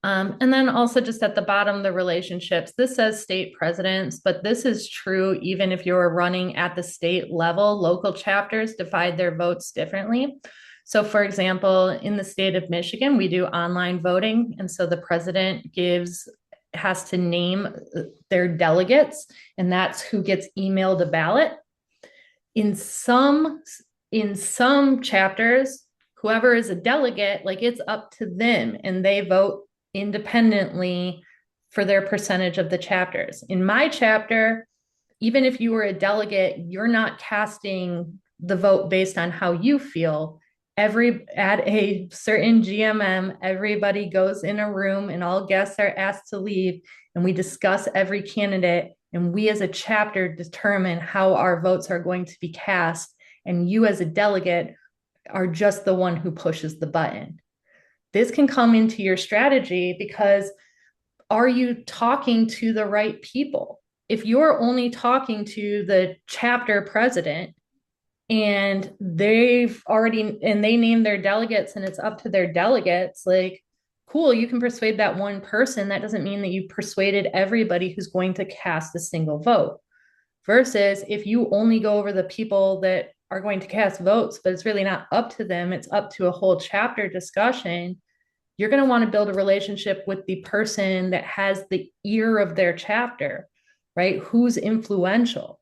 And then also just at the bottom, the relationships. This says state presidents, but this is true even if you're running at the state level. Local chapters divide their votes differently. So, for example, in the state of Michigan, we do online voting. And so the president has to name their delegates, and that's who gets emailed a ballot. In some chapters, whoever is a delegate, like it's up to them, and they vote independently for their percentage of the chapters. In my chapter, even if you were a delegate, you're not casting the vote based on how you feel. At a certain GMM, everybody goes in a room and all guests are asked to leave, and we discuss every candidate, and we as a chapter determine how our votes are going to be cast, and you as a delegate are just the one who pushes the button. This can come into your strategy because are you talking to the right people? If you're only talking to the chapter president and they name their delegates and it's up to their delegates, like, cool, you can persuade that one person. That doesn't mean that you persuaded everybody who's going to cast a single vote. Versus if you only go over the people that are going to cast votes, but it's really not up to them, it's up to a whole chapter discussion, you're going to want to build a relationship with the person that has the ear of their chapter, right? Who's influential.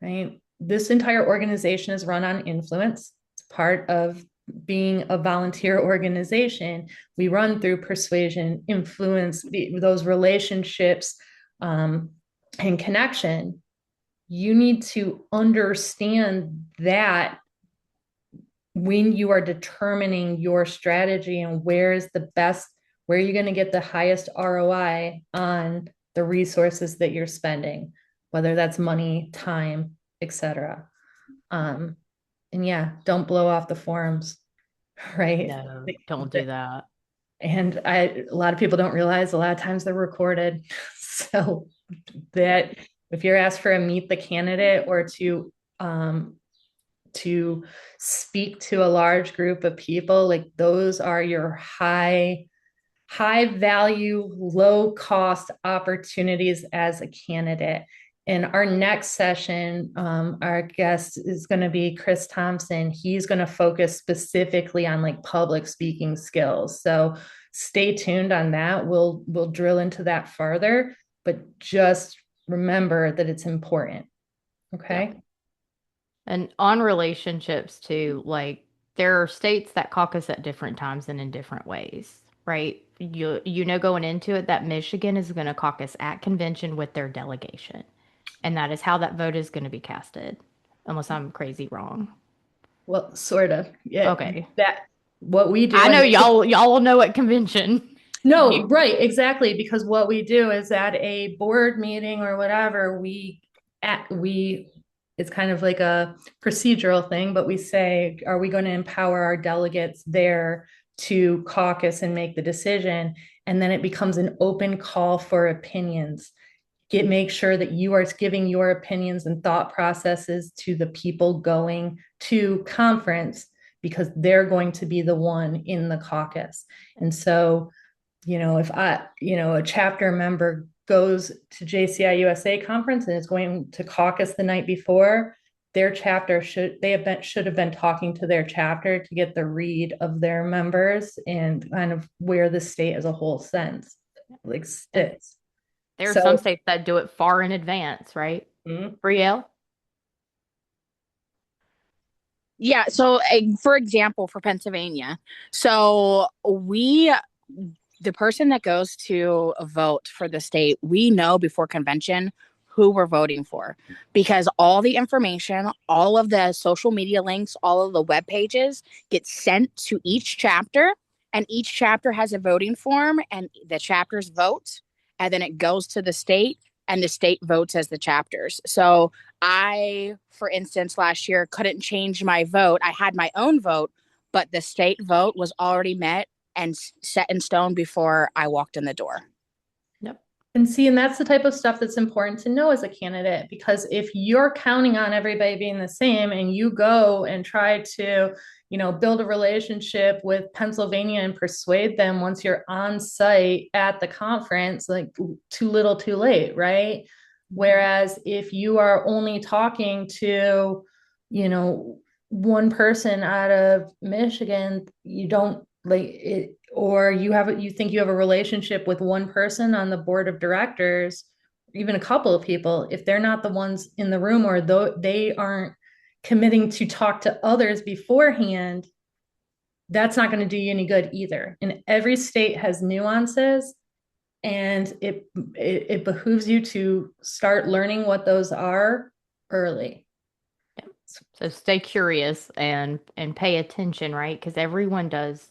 right? This entire organization is run on influence. It's part of being a volunteer organization. We run through persuasion, influence, those relationships, and connection. You need to understand that when you are determining your strategy and where is the best, where you're going to get the highest ROI on the resources that you're spending, whether that's money, time, etc. And yeah, don't blow off the forums, right? No, don't do that. And a lot of people don't realize a lot of times they're recorded. So that if you're asked for a meet the candidate or to speak to a large group of people, like those are your high value, low cost opportunities as a candidate. In our next session, our guest is going to be Chris Thompson. He's going to focus specifically on like public speaking skills. So stay tuned on that. We'll drill into that further, but just remember that it's important. Okay. Yep. And on relationships too, like there are states that caucus at different times and in different ways, right? You know going into it that Michigan is going to caucus at convention with their delegation. And that is how that vote is going to be casted, unless I'm crazy wrong. Well, sort of. Yeah. Okay. That what we do. I know y'all will know at convention. No, right, exactly. Because what we do is at a board meeting or whatever, it's kind of like a procedural thing, but we say, are we going to empower our delegates there to caucus and make the decision? And then it becomes an open call for opinions. Make sure that you are giving your opinions and thought processes to the people going to conference because they're going to be the one in the caucus. And so, if a chapter member goes to JCI USA conference and is going to caucus the night before, their chapter should have been talking to their chapter to get the read of their members and kind of where the state as a whole sits. There are some states that do it far in advance, right? Brielle? Yeah. So, for example, for Pennsylvania, so the person that goes to vote for the state, we know before convention who we're voting for because all the information, all of the social media links, all of the web pages get sent to each chapter, and each chapter has a voting form, and the chapters vote, and then it goes to the state, and the state votes as the chapters. So I, for instance, last year couldn't change my vote. I had my own vote, but the state vote was already met and set in stone before I walked in the door. Yep. And that's the type of stuff that's important to know as a candidate, because if you're counting on everybody being the same and you go and try to, build a relationship with Pennsylvania and persuade them once you're on site at the conference, like too little, too late, right? Whereas if you are only talking to, one person out of Michigan, you don't like it, or you think you have a relationship with one person on the board of directors, even a couple of people, if they're not the ones in the room or they aren't committing to talk to others beforehand, that's not going to do you any good either. And every state has nuances, and it behooves you to start learning what those are early. So stay curious and pay attention, right? Because everyone does,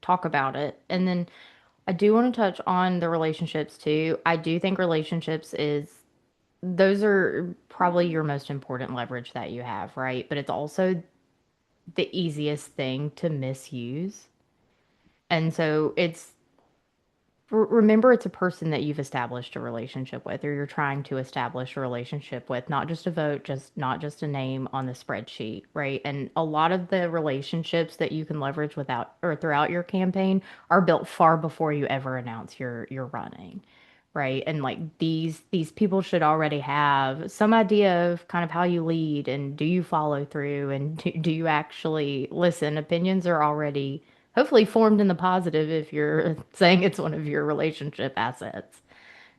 talk about it. And then I do want to touch on the relationships too. I do think those are probably your most important leverage that you have, right? But it's also the easiest thing to misuse. And so remember, it's a person that you've established a relationship with, or you're trying to establish a relationship with, not just a vote, not just a name on the spreadsheet, right? And a lot of the relationships that you can leverage without or throughout your campaign are built far before you ever announce you're running, right? And like these people should already have some idea of kind of how you lead, and do you follow through, and do you actually listen? Opinions are already hopefully formed in the positive if you're saying it's one of your relationship assets.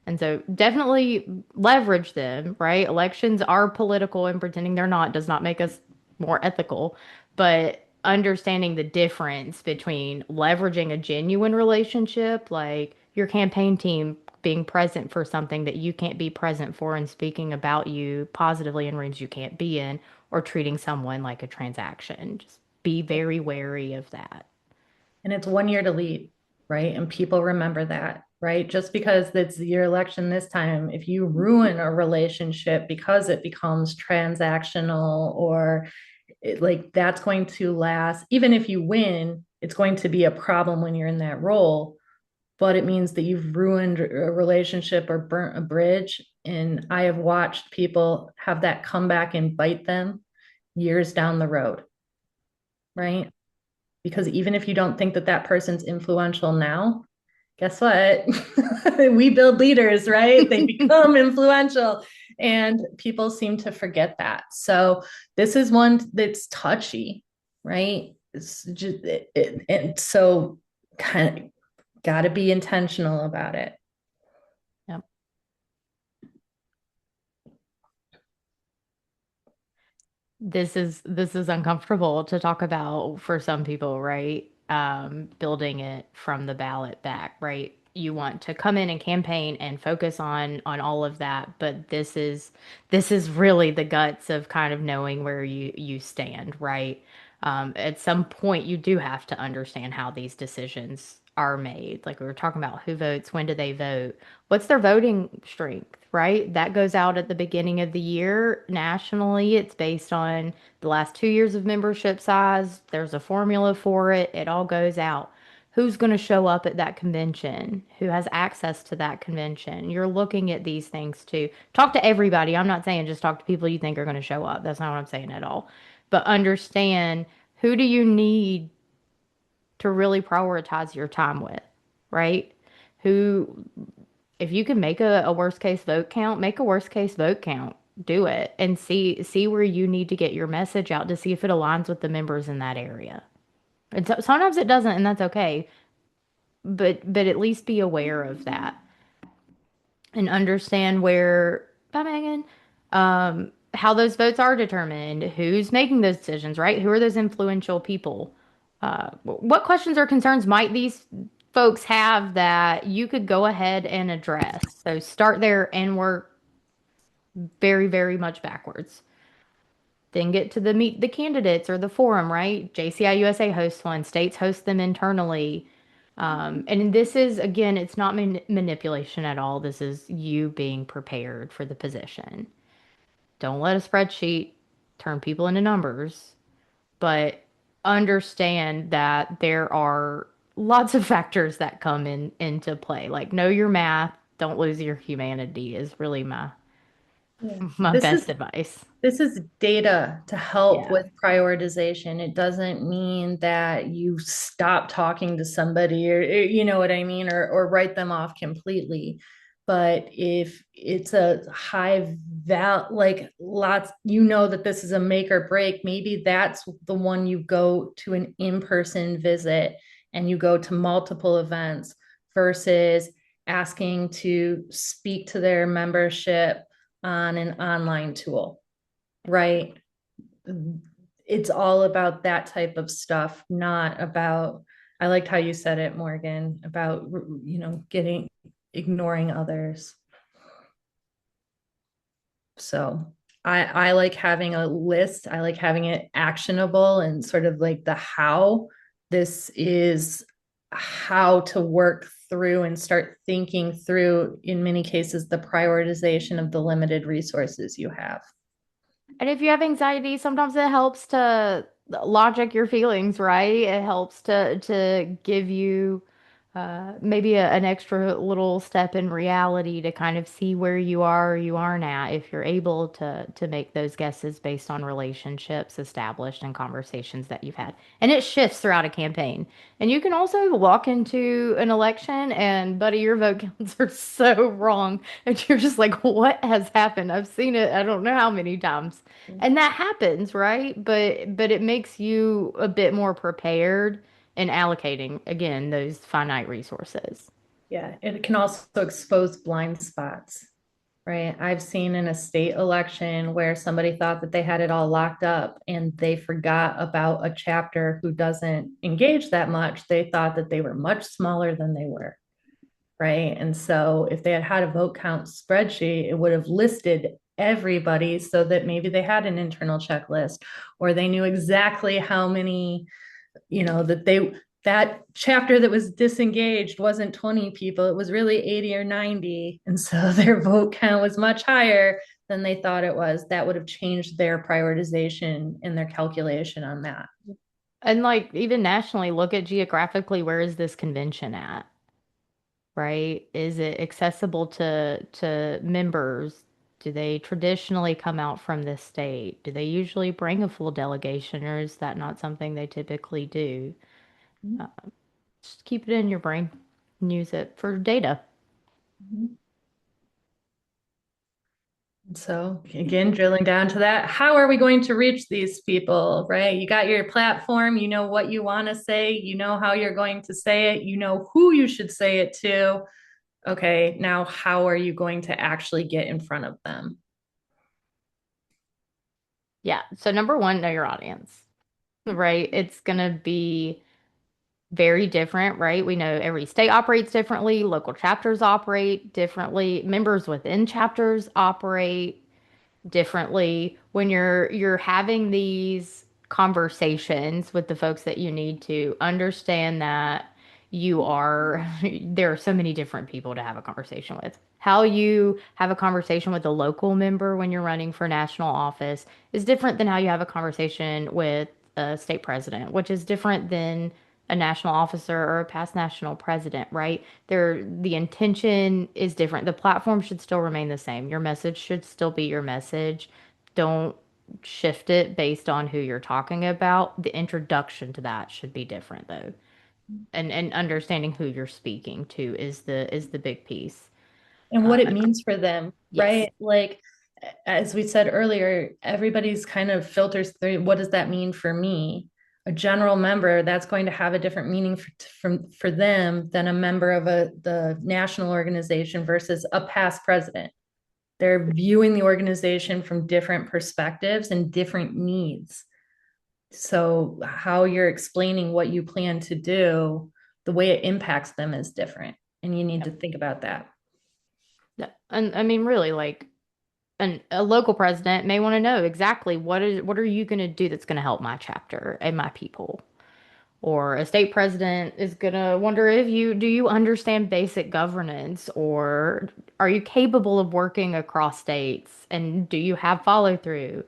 And so definitely leverage them, right? Elections are political, and pretending they're not does not make us more ethical. But understanding the difference between leveraging a genuine relationship, like your campaign team being present for something that you can't be present for and speaking about you positively in rooms you can't be in, or treating someone like a transaction. Just be very wary of that. And it's 1 year to lead, right? And people remember that, right? Just because it's your election this time, if you ruin a relationship because it becomes transactional or like that's going to last, even if you win, it's going to be a problem when you're in that role. But it means that you've ruined a relationship or burnt a bridge. And I have watched people have that come back and bite them years down the road, right? Because even if you don't think that that person's influential now, guess what? We build leaders, right? They become influential, and people seem to forget that. So this is one that's touchy, right? It's just, and so kind of got to be intentional about it. Yep. This is uncomfortable to talk about for some people, right? Building it from the ballot back, right? You want to come in and campaign and focus on all of that, but this is really the guts of kind of knowing where you stand, right? At some point, you do have to understand how these decisions are made. Like we were talking about, who votes, when do they vote, what's their voting strength, right? That goes out at the beginning of the year. Nationally, it's based on the last 2 years of membership size. There's a formula for it. It all goes out. Who's going to show up at that convention? Who has access to that convention? You're looking at these things too. Talk to everybody. I'm not saying just talk to people you think are going to show up. That's not what I'm saying at all. But understand, who do you need to really prioritize your time with, right? Who, if you can make a worst case vote count, make a worst case vote count. Do it and see where you need to get your message out to see if it aligns with the members in that area. And so, sometimes it doesn't, and that's okay. But at least be aware of that and understand where, bye Megan, how those votes are determined, who's making those decisions, right? Who are those influential people? What questions or concerns might these folks have that you could go ahead and address? So start there and work very, very much backwards. Then get to the meet the candidates or the forum, right? JCI USA hosts one, states host them internally. And this is, again, it's not manipulation at all. This is you being prepared for the position. Don't let a spreadsheet turn people into numbers, but understand that there are lots of factors that come into play. Like know your math, don't lose your humanity is really my Yeah. my This is best advice. This is data to help Yeah. with prioritization. It doesn't mean that you stop talking to somebody or you know what I mean, or write them off completely. But if it's a high like lots, you know that this is a make or break, maybe that's the one you go to an in-person visit and you go to multiple events versus asking to speak to their membership on an online tool, right? It's all about that type of stuff, not about, I liked how you said it, Morgan, about, getting, ignoring others. So I like having a list. I like having it actionable and sort of like the how. This is how to work through and start thinking through, in many cases, the prioritization of the limited resources you have. And if you have anxiety, sometimes it helps to logic your feelings, right? It helps to give you maybe an extra little step in reality to kind of see where you aren't at if you're able to make those guesses based on relationships established and conversations that you've had. And it shifts throughout a campaign. And you can also walk into an election and buddy, your vote counts are so wrong. And you're just like, what has happened? I've seen it, I don't know how many times. And that happens, right? But it makes you a bit more prepared in allocating again those finite resources. Yeah, it can also expose blind spots, right? I've seen in a state election where somebody thought that they had it all locked up and they forgot about a chapter who doesn't engage that much. They thought that they were much smaller than they were, right? And so if they had had a vote count spreadsheet, it would have listed everybody so that maybe they had an internal checklist or they knew exactly how many, that chapter that was disengaged wasn't 20 people, it was really 80 or 90. And so their vote count was much higher than they thought it was. That would have changed their prioritization and their calculation on that. And like even nationally, look at geographically, where is this convention at? Right? Is it accessible to members? Do they traditionally come out from this state? Do they usually bring a full delegation, or is that not something they typically do? Uh, just keep it in your brain and use it for data. So again, drilling down to that, how are we going to reach these people, right? You got your platform, you know what you want to say, you know how you're going to say it, you know who you should say it to. Okay, now how are you going to actually get in front of them? Yeah. So number one, know your audience, right? It's gonna be very different, right? We know every state operates differently, local chapters operate differently, members within chapters operate differently. When you're having these conversations with the folks that you need to understand that you are there are so many different people to have a conversation with. How you have a conversation with a local member when you're running for national office is different than how you have a conversation with a state president, which is different than a national officer or a past national president, right? The intention is different. The platform should still remain the same. Your message should still be your message. Don't shift it based on who you're talking about. The introduction to that should be different though. And understanding who you're speaking to is the big piece. And what it Uh, means for them, yes. right? Like, as we said earlier, everybody's kind of filters through what does that mean for me? A general member, that's going to have a different meaning for them than a member of the national organization versus a past president. They're viewing the organization from different perspectives and different needs. So how you're explaining what you plan to do, the way it impacts them is different. And you need to think about that. Yeah. And I mean, really, like, a local president may want to know exactly what are you going to do that's going to help my chapter and my people. Or a state president is going to wonder if you understand basic governance, or are you capable of working across states, and do you have follow through?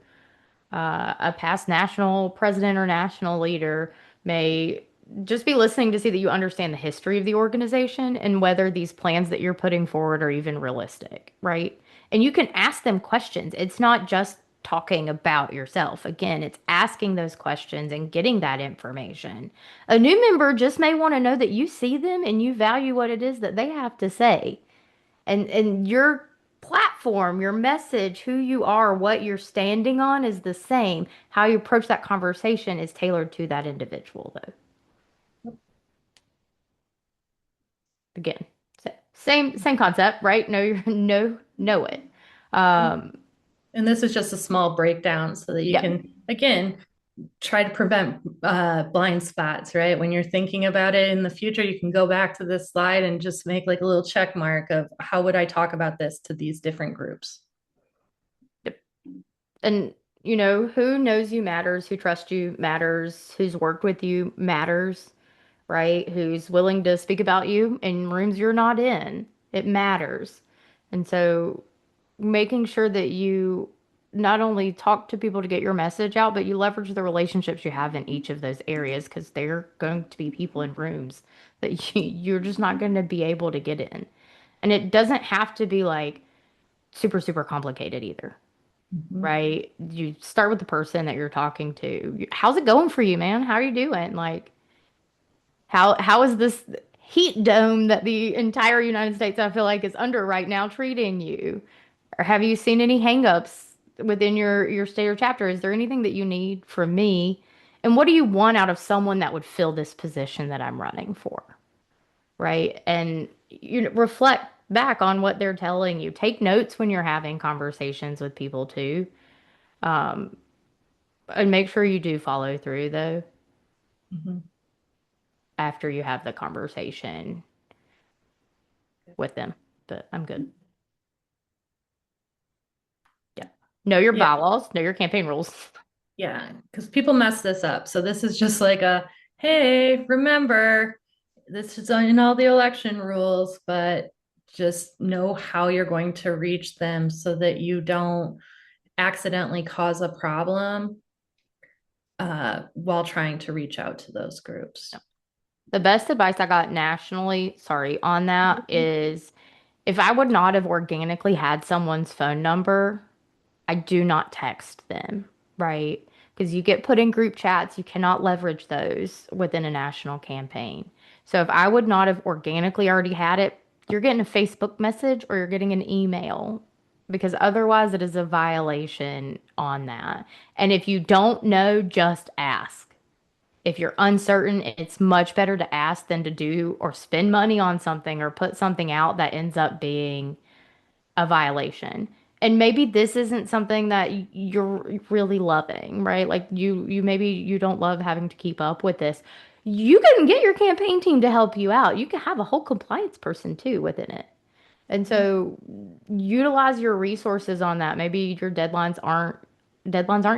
A past national president or national leader may just be listening to see that you understand the history of the organization and whether these plans that you're putting forward are even realistic, right? And you can ask them questions. It's not just talking about yourself. Again, it's asking those questions and getting that information. A new member just may want to know that you see them and you value what it is that they have to say. And your platform, your message, who you are, what you're standing on is the same. How you approach that conversation is tailored to that individual, though. Again, same concept, right? Know it. Um, And this is just a small breakdown so that you yeah. can, again, try to prevent blind spots, right? When you're thinking about it in the future, you can go back to this slide and just make like a little check mark of how would I talk about this to these different groups. And who knows you matters, who trusts you matters, who's worked with you matters, right? Who's willing to speak about you in rooms you're not in. It matters. And so making sure that you not only talk to people to get your message out, but you leverage the relationships you have in each of those areas because they're going to be people in rooms that you're just not going to be able to get in. And it doesn't have to be like super, super complicated either, Mhm. right? You start with the person that you're talking to. How's it going for you, man? How are you doing? Like, how is this heat dome that the entire United States I feel like is under right now treating you? Or have you seen any hangups within your state or chapter? Is there anything that you need from me? And what do you want out of someone that would fill this position that I'm running for? Right? And reflect back on what they're telling you. Take notes when you're having conversations with people too. Um, and make sure you do follow through though Mhm. after you have the conversation with them. But I'm good. Yeah. Know your Yeah. bylaws, know your campaign rules. Yeah, because people mess this up. So this is just like a, hey, remember, this is in all the election rules, but just know how you're going to reach them so that you don't accidentally cause a problem while trying to reach out to those groups. The best advice I got nationally, sorry, on that is if I would not have organically had someone's phone number, I do not text them, right? Because you get put in group chats, you cannot leverage those within a national campaign. So if I would not have organically already had it, you're getting a Facebook message or you're getting an email because otherwise it is a violation on that. And if you don't know, just ask. If you're uncertain, it's much better to ask than to do or spend money on something or put something out that ends up being a violation. And maybe this isn't something that you're really loving, right? Like you maybe you don't love having to keep up with this. You can get your campaign team to help you out. You can have a whole compliance person too within it. And so utilize your resources on that. Maybe your deadlines aren't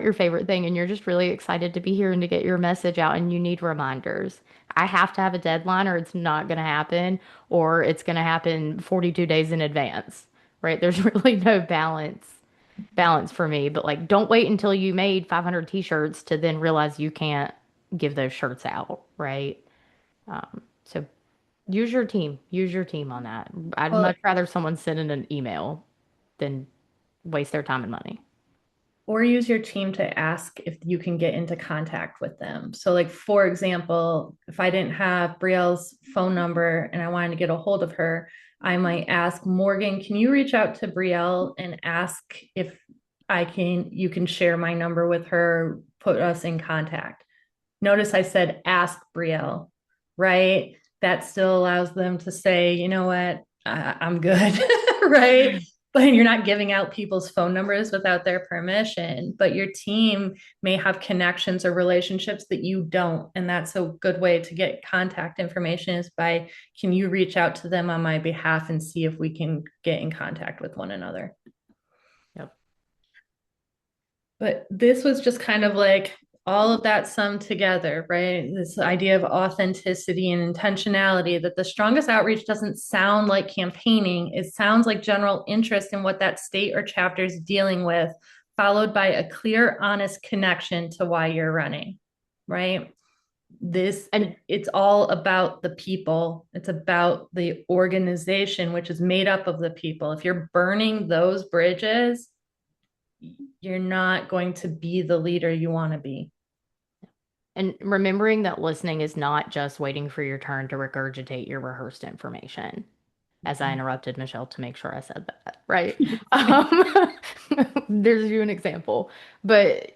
your favorite thing and you're just really excited to be here and to get your message out and you need reminders. I have to have a deadline or it's not going to happen or it's going to happen 42 days in advance, right? There's really no balance for me, but like don't wait until you made 500 t-shirts to then realize you can't give those shirts out, right? So use your team on that. I'd Well, much rather someone send in an email than waste their time and money. or use your team to ask if you can get into contact with them. So, like, for example, if I didn't have Brielle's phone number and I wanted to get a hold of her, I might ask Morgan, can you reach out to Brielle and ask if you can share my number with her, put us in contact. Notice I said ask Brielle, right? That still allows them to say, you know what, I'm good, right? But you're not giving out people's phone numbers without their permission. But your team may have connections or relationships that you don't. And that's a good way to get contact information is by, can you reach out to them on my behalf and see if we can get in contact with one another? Yep. But this was just kind of like all of that summed together, right? This idea of authenticity and intentionality, that the strongest outreach doesn't sound like campaigning. It sounds like general interest in what that state or chapter is dealing with, followed by a clear, honest connection to why you're running, right? And It's all about the people. It's about the organization, which is made up of the people. If you're burning those bridges, you're not going to be the leader you want to be. and remembering that listening is not just waiting for your turn to regurgitate your rehearsed information. As I interrupted Michelle to make sure I said that, right? There's you an example. But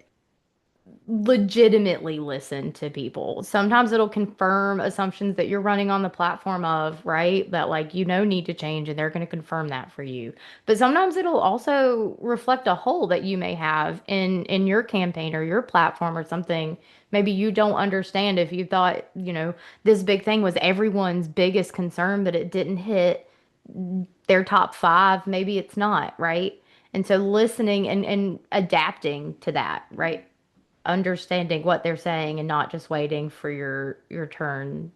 legitimately listen to people. Sometimes it'll confirm assumptions that you're running on the platform of, right? That like need to change and they're going to confirm that for you. But sometimes it'll also reflect a hole that you may have in your campaign or your platform or something maybe you don't understand if you thought, this big thing was everyone's biggest concern but it didn't hit their top 5, maybe it's not, right? And so listening and adapting to that, right? Understanding what they're saying and not just waiting for your turn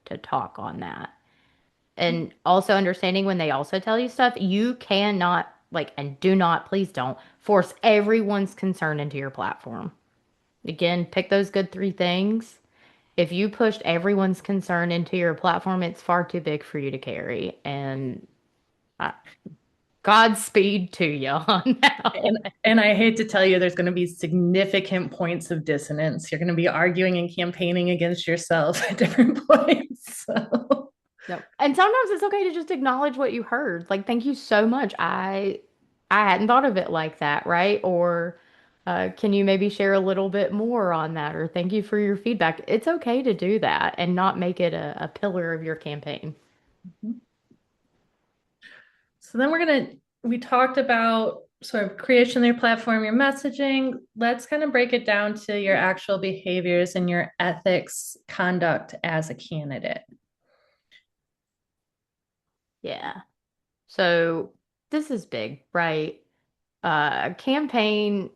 to talk on that. And also understanding when they also tell you stuff, you cannot like and do not, please don't force everyone's concern into your platform. Again, pick those good 3 things. If you pushed everyone's concern into your platform, it's far too big for you to carry. And uh, Godspeed to you on that one. And I hate to tell you, there's going to be significant points of dissonance. You're going to be arguing and campaigning against yourself at different points. So. No. And sometimes it's okay to just acknowledge what you heard. Like, thank you so much. I hadn't thought of it like that, right? Or can you maybe share a little bit more on that? Or thank you for your feedback. It's okay to do that and not make it a pillar of your campaign. So then we talked about sort of creation of your platform, your messaging. Let's kind of break it down to your actual behaviors and your ethics conduct as a candidate. Yeah. So this is big, right? Campaign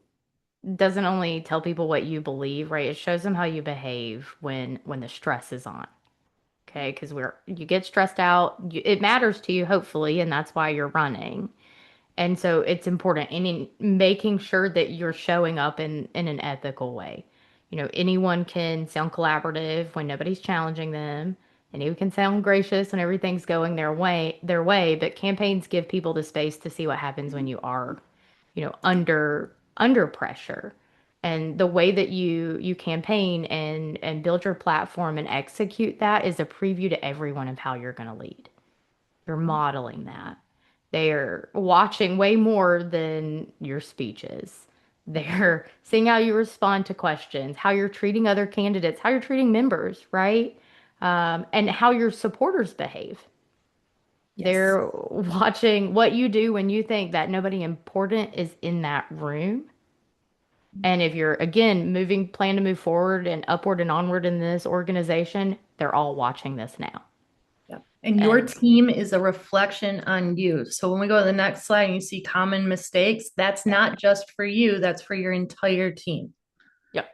doesn't only tell people what you believe, right? It shows them how you behave when the stress is on. Okay, because you get stressed out. It matters to you, hopefully, and that's why you're running. And so it's important in making sure that you're showing up in an ethical way. Anyone can sound collaborative when nobody's challenging them. Anyone can sound gracious when everything's going their way, but campaigns give people the space to see what happens when you are, under pressure. And the way that you campaign and build your platform and execute that is a preview to everyone of how you're going to lead. You're modeling that. They're watching way more than your speeches. They're seeing how you respond to questions, how you're treating other candidates, how you're treating members, right? And how your supporters behave. Yes. They're watching what you do when you think that nobody important is in that room. And if you're, again, plan to move forward and upward and onward in this organization, they're all watching this now. And your team is a reflection on you. So when we go to the next slide and you see common mistakes, that's not just for you, that's for your entire team. Yep.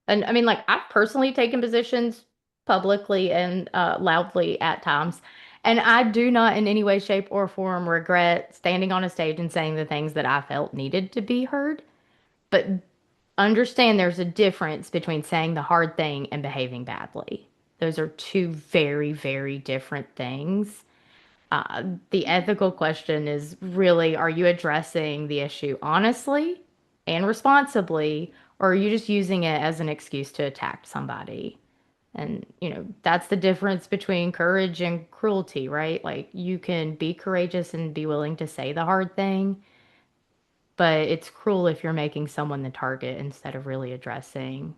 And I mean, like, I've personally taken positions publicly and loudly at times. And I do not in any way, shape, or form regret standing on a stage and saying the things that I felt needed to be heard. But understand there's a difference between saying the hard thing and behaving badly. Those are two very, very different things. The ethical question is really, are you addressing the issue honestly and responsibly, or are you just using it as an excuse to attack somebody? And, that's the difference between courage and cruelty, right? Like, you can be courageous and be willing to say the hard thing, but it's cruel if you're making someone the target instead of really addressing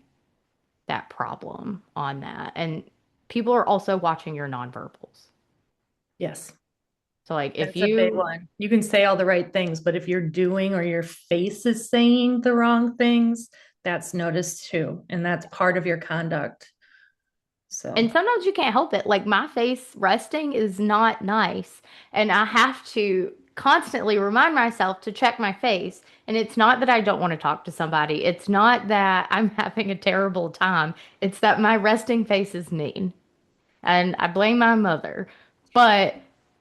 that problem on that. And people are also watching your nonverbals. Yes. So, like, if That's a big one. You can say all the right things, but if you're doing or your face is saying the wrong things, that's noticed too. And that's part of your conduct. And sometimes you can't help it. Like, my face resting is not nice. And I have to constantly remind myself to check my face. And it's not that I don't want to talk to somebody. It's not that I'm having a terrible time. It's that my resting face is mean. And I blame my mother. But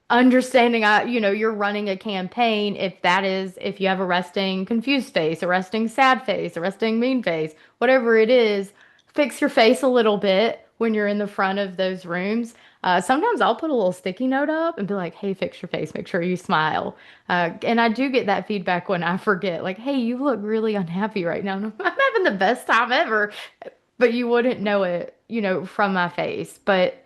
understanding, you're running a campaign. If you have a resting confused face, a resting sad face, a resting mean face, whatever it is, fix your face a little bit when you're in the front of those rooms. Sometimes I'll put a little sticky note up and be like, hey, fix your face, make sure you smile. And I do get that feedback when I forget, like, hey, you look really unhappy right now. And I'm having the best time ever, but you wouldn't know it, from my face. But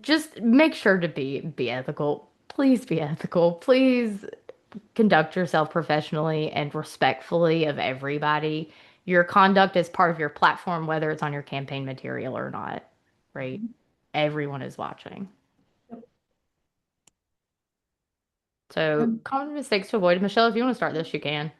just make sure to be ethical. Please be ethical. Please conduct yourself professionally and respectfully of everybody. Your conduct is part of your platform, whether it's on your campaign material or not, right? Everyone is watching. So, common mistakes to avoid. Michelle, if you want to start this, you can.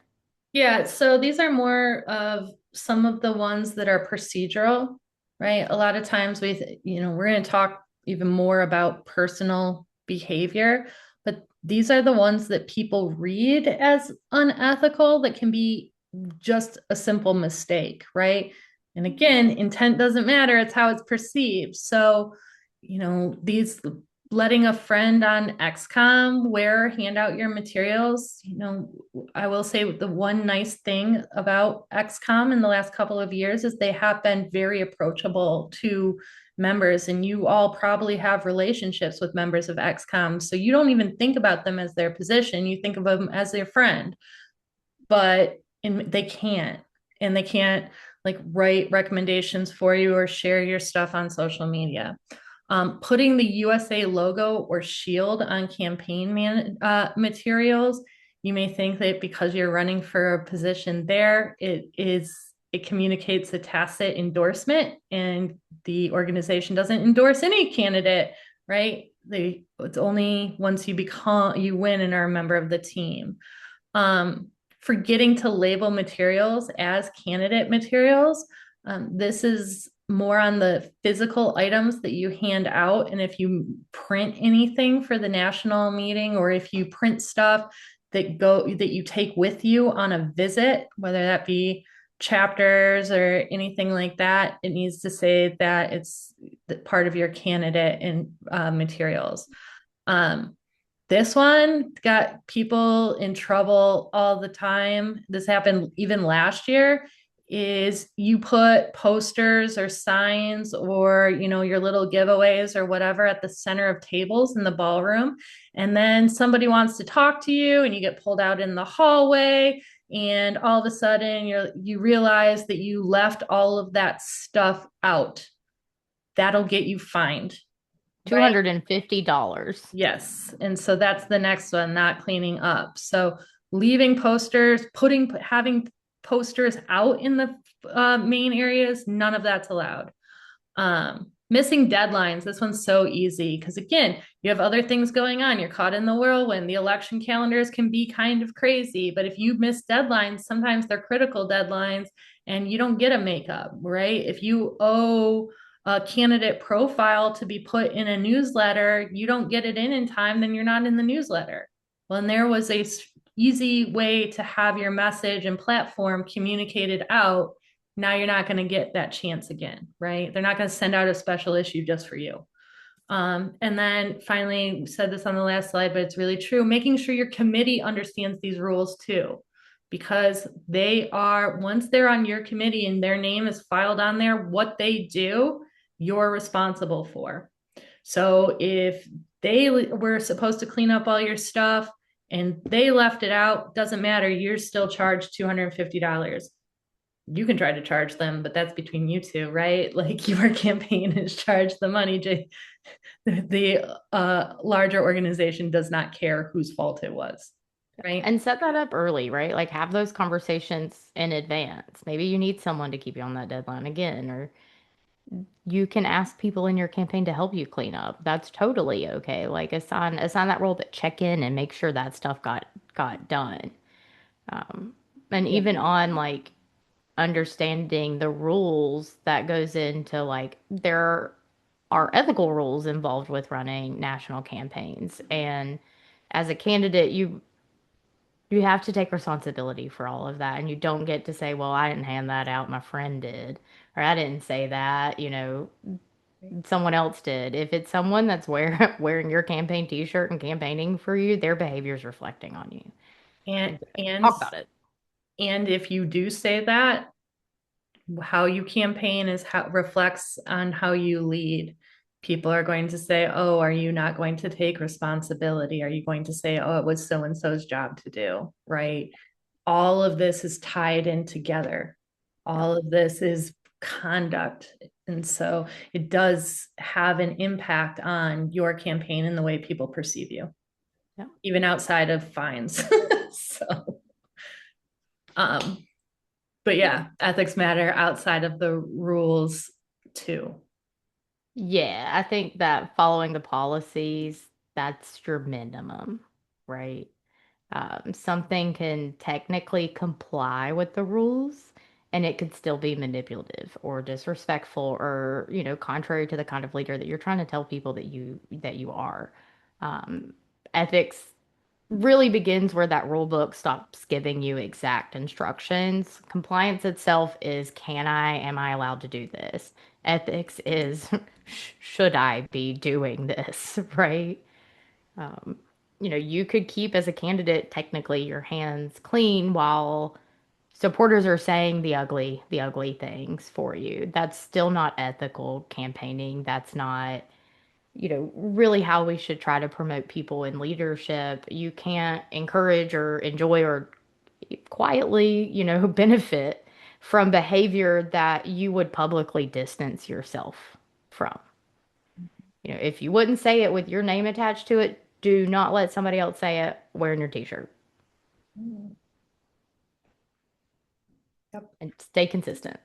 Yeah, so these are more of some of the ones that are procedural, right? A lot of times we're going to talk even more about personal behavior, but these are the ones that people read as unethical that can be just a simple mistake, right? And again, intent doesn't matter, it's how it's perceived. So, these letting a friend on XCOM hand out your materials, I will say the one nice thing about XCOM in the last couple of years is they have been very approachable to members, and you all probably have relationships with members of XCOM. So you don't even think about them as their position, you think of them as their friend. But they can't, and they can't like write recommendations for you or share your stuff on social media. Putting the USA logo or shield on campaign materials, you may think that because you're running for a position there, it communicates a tacit endorsement, and the organization doesn't endorse any candidate, right? It's only once you win and are a member of the team. Forgetting to label materials as candidate materials. This is more on the physical items that you hand out. And if you print anything for the national meeting, or if you print stuff that you take with you on a visit, whether that be chapters or anything like that, it needs to say that it's part of your candidate and materials. This one got people in trouble all the time. This happened even last year. Is you put posters or signs or your little giveaways or whatever at the center of tables in the ballroom, and then somebody wants to talk to you and you get pulled out in the hallway, and all of a sudden you realize that you left all of that stuff out. That'll get you fined. $250. Yes. And so that's the next one, not cleaning up. So leaving posters, having posters out in the main areas, none of that's allowed. Missing deadlines. This one's so easy because, again, you have other things going on. You're caught in the whirlwind. The election calendars can be kind of crazy, but if you miss deadlines, sometimes they're critical deadlines and you don't get a makeup, right? If you owe a candidate profile to be put in a newsletter, you don't get it in time, then you're not in the newsletter. Well, and there was a easy way to have your message and platform communicated out. Now you're not going to get that chance again, right? They're not going to send out a special issue just for you. And then finally, we said this on the last slide, but it's really true, making sure your committee understands these rules too, because once they're on your committee and their name is filed on there, what they do, you're responsible for. So if they were supposed to clean up all your stuff and they left it out, doesn't matter, you're still charged $250. You can try to charge them, but that's between you two, right? Like, your campaign is charged the money. The larger organization does not care whose fault it was, right? And set that up early, right? Like, have those conversations in advance. Maybe you need someone to keep you on that deadline again, or you can ask people in your campaign to help you clean up. That's totally okay. Like, assign that role, but check in and make sure that stuff got done. And even on like understanding the rules that goes into, like, there are ethical rules involved with running national campaigns, and as a candidate you have to take responsibility for all of that, and you don't get to say, well, I didn't hand that out, my friend did, or I didn't say that, someone else did. If it's someone that's wearing your campaign t-shirt and campaigning for you, their behavior is reflecting on you. And Talk about it. And if you do say that, how you campaign is how reflects on how you lead. People are going to say, oh, are you not going to take responsibility? Are you going to say, oh, it was so and so's job to do, right? All of this is tied in together. All of this is conduct. And so it does have an impact on your campaign and the way people perceive you, even outside of fines. So, but yeah, ethics matter outside of the rules too. Yeah, I think that following the policies, that's your minimum, right? Something can technically comply with the rules and it could still be manipulative or disrespectful or, contrary to the kind of leader that you're trying to tell people that you are. Ethics really begins where that rule book stops giving you exact instructions. Compliance itself is, am I allowed to do this? Ethics is, should I be doing this, right? You could keep as a candidate technically your hands clean while supporters are saying the ugly things for you. That's still not ethical campaigning. That's not really how we should try to promote people in leadership. You can't encourage or enjoy or quietly, benefit from behavior that you would publicly distance yourself from. If you wouldn't say it with your name attached to it, do not let somebody else say it wearing your t-shirt. Yep. And stay consistent.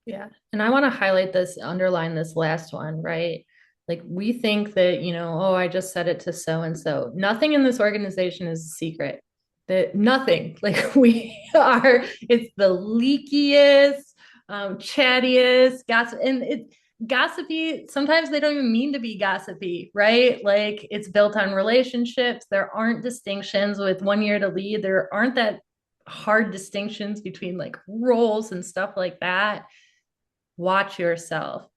Yeah. And I want to underline this last one, right? Like we think that, oh, I just said it to so and so. Nothing in this organization is a secret. That nothing. Like we are, it's the leakiest, chattiest, gossip, and it's gossipy. Sometimes they don't even mean to be gossipy, right? Like it's built on relationships. There aren't distinctions with one year to lead. There aren't that hard distinctions between like roles and stuff like that. Watch yourself.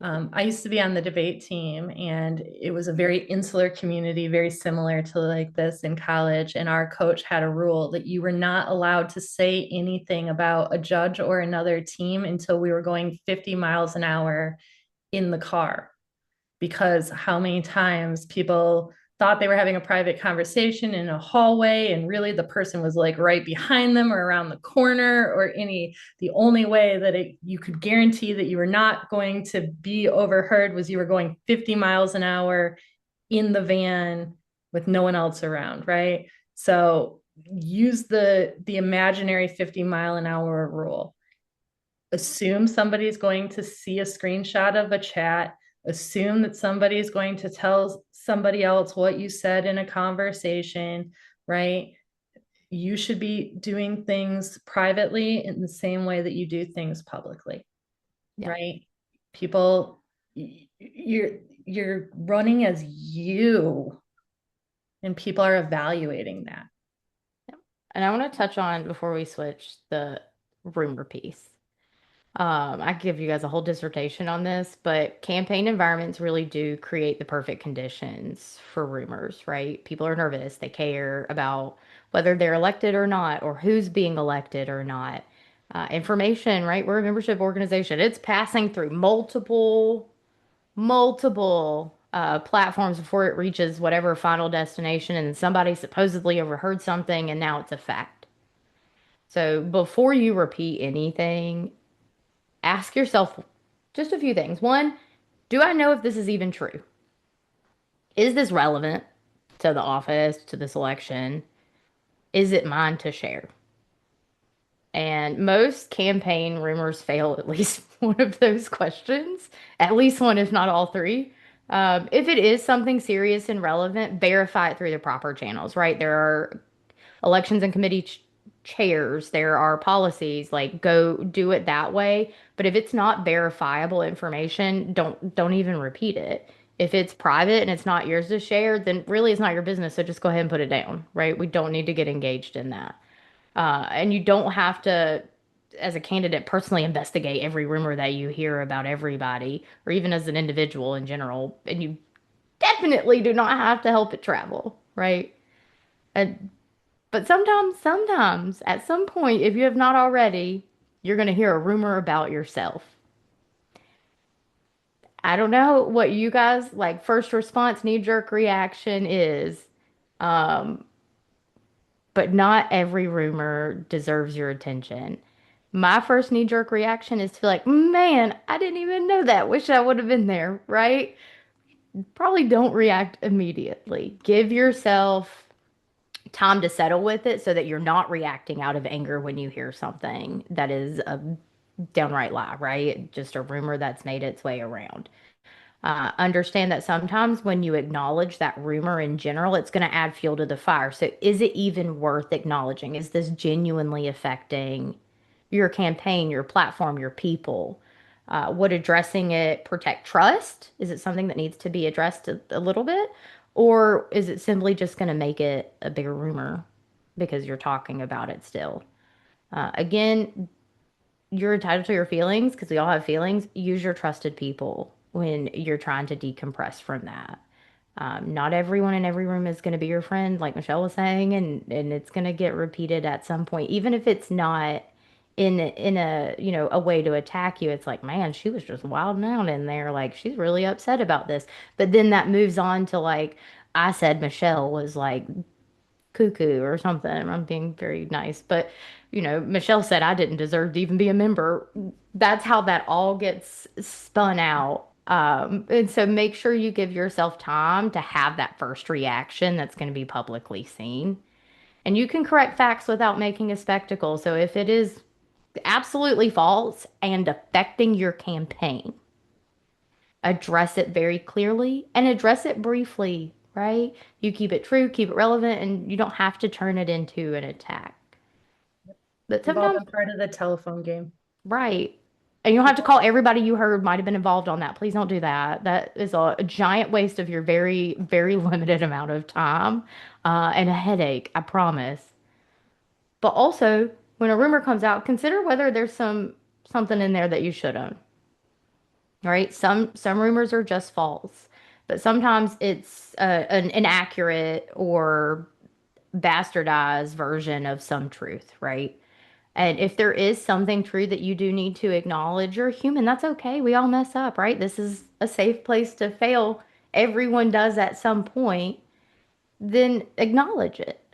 I used to be on the debate team, and it was a very insular community, very similar to like this in college. And our coach had a rule that you were not allowed to say anything about a judge or another team until we were going 50 miles an hour in the car, because how many times people thought they were having a private conversation in a hallway and really the person was like right behind them or around the corner or the only way that you could guarantee that you were not going to be overheard was you were going 50 miles an hour in the van with no one else around, right? So use the imaginary 50-mile-an-hour rule. Assume somebody's going to see a screenshot of a chat. Assume that somebody's going to tell somebody else what you said in a conversation, right? You should be doing things privately in the same way that you do things publicly, Yeah. right? People, you're running as you, and people are evaluating that. And I want to touch on, before we switch, the rumor piece. I could give you guys a whole dissertation on this, but campaign environments really do create the perfect conditions for rumors, right? People are nervous. They care about whether they're elected or not, or who's being elected or not. Information, right? We're a membership organization. It's passing through multiple platforms before it reaches whatever final destination, and somebody supposedly overheard something, and now it's a fact. So before you repeat anything, ask yourself just a few things. One, do I know if this is even true? Is this relevant to the office, to this election? Is it mine to share? And most campaign rumors fail at least one of those questions, at least one, if not all three. If it is something serious and relevant, verify it through the proper channels, right? There are elections and committee chairs, there are policies, like go do it that way. But if it's not verifiable information, don't even repeat it. If it's private and it's not yours to share, then really it's not your business. So just go ahead and put it down, right? We don't need to get engaged in that. And you don't have to, as a candidate, personally investigate every rumor that you hear about everybody, or even as an individual in general. And you definitely do not have to help it travel, right? And but sometimes, at some point, if you have not already, you're going to hear a rumor about yourself. I don't know what you guys like first response, knee jerk reaction is, um, but not every rumor deserves your attention. My first knee jerk reaction is to be like, man, I didn't even know that. Wish I would have been there, right? Probably don't react immediately. Give yourself time to settle with it so that you're not reacting out of anger when you hear something that is a downright lie, right? Just a rumor that's made its way around. Understand that sometimes when you acknowledge that rumor in general, it's going to add fuel to the fire. So, is it even worth acknowledging? Is this genuinely affecting your campaign, your platform, your people? Would addressing it protect trust? Is it something that needs to be addressed a little bit? Or is it simply just going to make it a bigger rumor because you're talking about it still? Again, you're entitled to your feelings because we all have feelings. Use your trusted people when you're trying to decompress from that. Not everyone in every room is going to be your friend, like Michelle was saying, and it's going to get repeated at some point, even if it's not in a a way to attack you. It's like, man, she was just wilding out in there, like she's really upset about this. But then that moves on to like, I said Michelle was like cuckoo or something. I'm being very nice, but Michelle said I didn't deserve to even be a member. That's how that all gets spun out. And so make sure you give yourself time to have that first reaction that's going to be publicly seen. And you can correct facts without making a spectacle. So if it is absolutely false and affecting your campaign, address it very clearly and address it briefly, right? You keep it true, keep it relevant, and you don't have to turn it into an attack. But We've all sometimes, been part of the telephone game. right. And you don't have to call everybody you heard might have been involved on that. Please don't do that. That is a giant waste of your very, very limited amount of time and a headache, I promise. But also, when a rumor comes out, consider whether there's something in there that you shouldn't. Right? Some rumors are just false, but sometimes it's an inaccurate or bastardized version of some truth, right? And if there is something true that you do need to acknowledge, you're human. That's okay. We all mess up, right? This is a safe place to fail. Everyone does at some point. Then acknowledge it,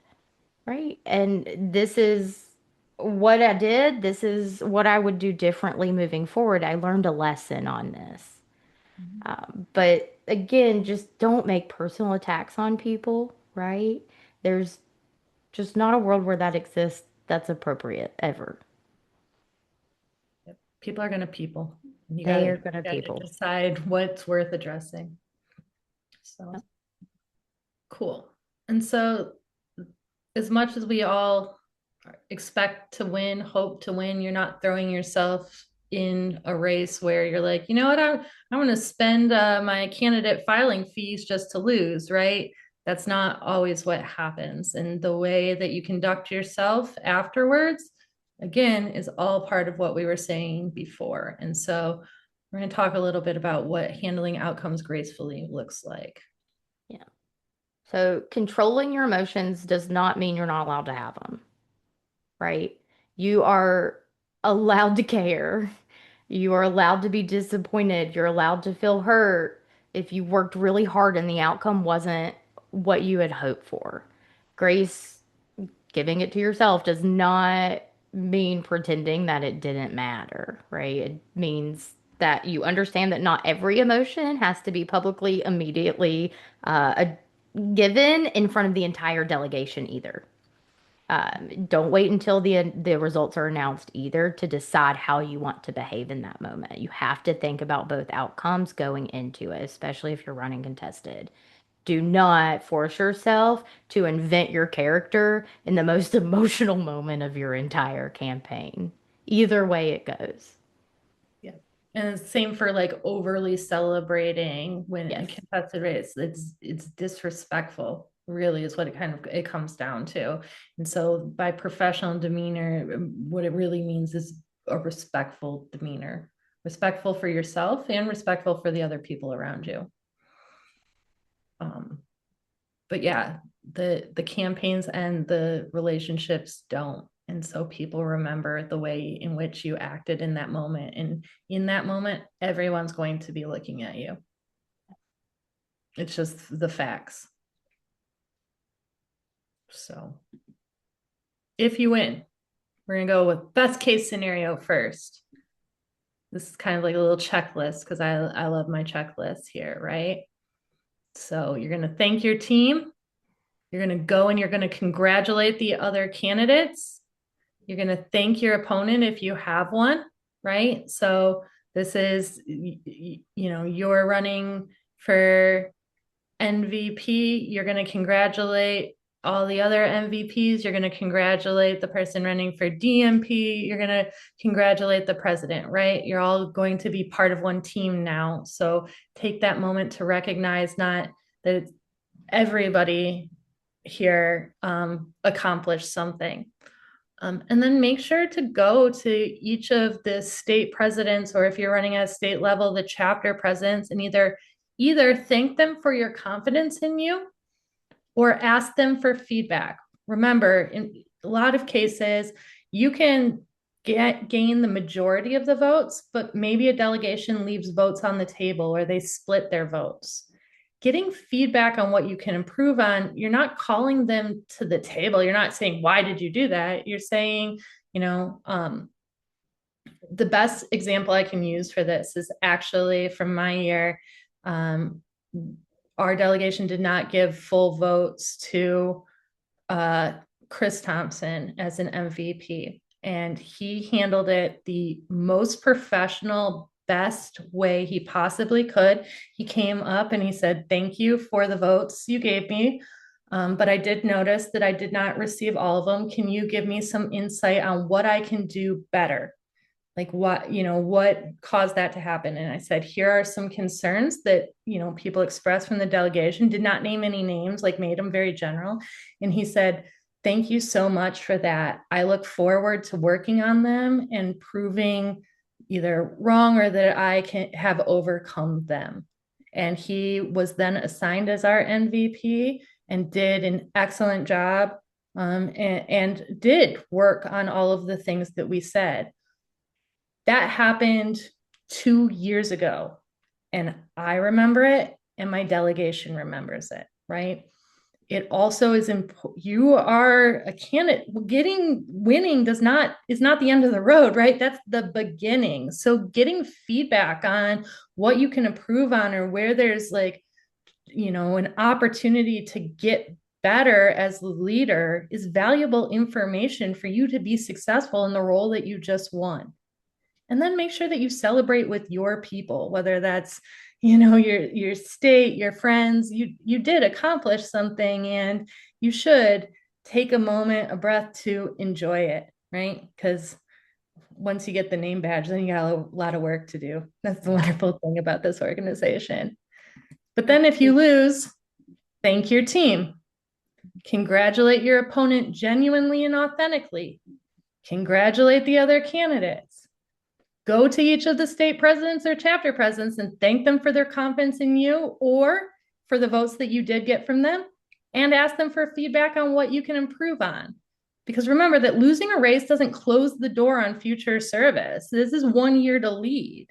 right? And this is what I did. This is what I would do differently moving forward. I learned a lesson on this. But again, just don't make personal attacks on people, right? There's just not a world where that exists that's appropriate ever. People are going to people. You They are gotta, gonna you gotta people. decide what's worth addressing. So cool. And so, as much as we all expect to win, hope to win, you're not throwing yourself in a race where you're like, you know what, I'm going to spend my candidate filing fees just to lose, right? That's not always what happens. And the way that you conduct yourself afterwards, again, is all part of what we were saying before. And so we're going to talk a little bit about what handling outcomes gracefully looks like. Yeah. So controlling your emotions does not mean you're not allowed to have them, right? You are allowed to care. You are allowed to be disappointed. You're allowed to feel hurt if you worked really hard and the outcome wasn't what you had hoped for. Grace, giving it to yourself does not mean pretending that it didn't matter, right? It means that you understand that not every emotion has to be publicly, immediately given in front of the entire delegation either. Don't wait until the results are announced either to decide how you want to behave in that moment. You have to think about both outcomes going into it, especially if you're running contested. Do not force yourself to invent your character in the most emotional moment of your entire campaign. Either way it goes. Yeah. And same for like overly celebrating when a Yes. contested race. It's disrespectful, really, is what it comes down to. And so by professional demeanor, what it really means is a respectful demeanor, respectful for yourself and respectful for the other people around you. But yeah, the campaigns and the relationships don't. And so people remember the way in which you acted in that moment. And in that moment, everyone's going to be looking at you. It's just the facts. So if you win, we're going to go with best case scenario first. This is kind of like a little checklist because I love my checklist here, right? So you're going to thank your team. You're going to go and you're going to congratulate the other candidates. You're going to thank your opponent if you have one, right? So this is, you're running for MVP. You're going to congratulate all the other MVPs. You're going to congratulate the person running for DMP. You're going to congratulate the president, right? You're all going to be part of one team now. So take that moment to recognize not that it's everybody here accomplished something. And then make sure to go to each of the state presidents, or if you're running at a state level, the chapter presidents, and either thank them for your confidence in you or ask them for feedback. Remember, in a lot of cases, you can gain the majority of the votes, but maybe a delegation leaves votes on the table or they split their votes. Getting feedback on what you can improve on, you're not calling them to the table. You're not saying, why did you do that? You're saying, the best example I can use for this is actually from my year. Our delegation did not give full votes to Chris Thompson as an MVP. And he handled it the most professional, best way he possibly could. He came up and he said, "Thank you for the votes you gave me. But I did notice that I did not receive all of them. Can you give me some insight on what I can do better? Like what caused that to happen?" And I said, "Here are some concerns that, people expressed from the delegation," did not name any names, like made them very general. And he said, "Thank you so much for that. I look forward to working on them and proving either wrong or that I can have overcome them." And he was then assigned as our MVP and did an excellent job, and did work on all of the things that we said. That happened 2 years ago, and I remember it, and my delegation remembers it, right? It also is important. You are a candidate. Winning is not the end of the road, right? That's the beginning. So getting feedback on what you can improve on, or where there's an opportunity to get better as the leader, is valuable information for you to be successful in the role that you just won. And then make sure that you celebrate with your people, whether that's your state, your friends. You did accomplish something, and you should take a moment, a breath, to enjoy it, right? Because once you get the name badge, then you got a lot of work to do. That's the wonderful thing about this organization. But then if you lose, thank your team. Congratulate your opponent genuinely and authentically. Congratulate the other candidates. Go to each of the state presidents or chapter presidents and thank them for their confidence in you, or for the votes that you did get from them, and ask them for feedback on what you can improve on. Because remember that losing a race doesn't close the door on future service. This is 1 year to lead.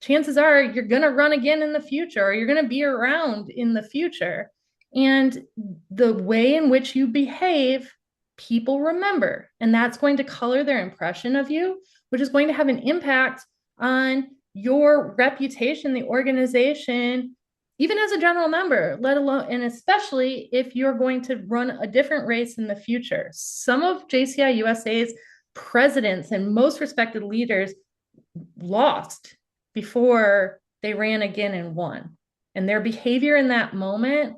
Chances are you're going to run again in the future, or you're going to be around in the future. And the way in which you behave, people remember, and that's going to color their impression of you, which is going to have an impact on your reputation, the organization, even as a general member, let alone, and especially if you're going to run a different race in the future. Some of JCI USA's presidents and most respected leaders lost before they ran again and won. And their behavior in that moment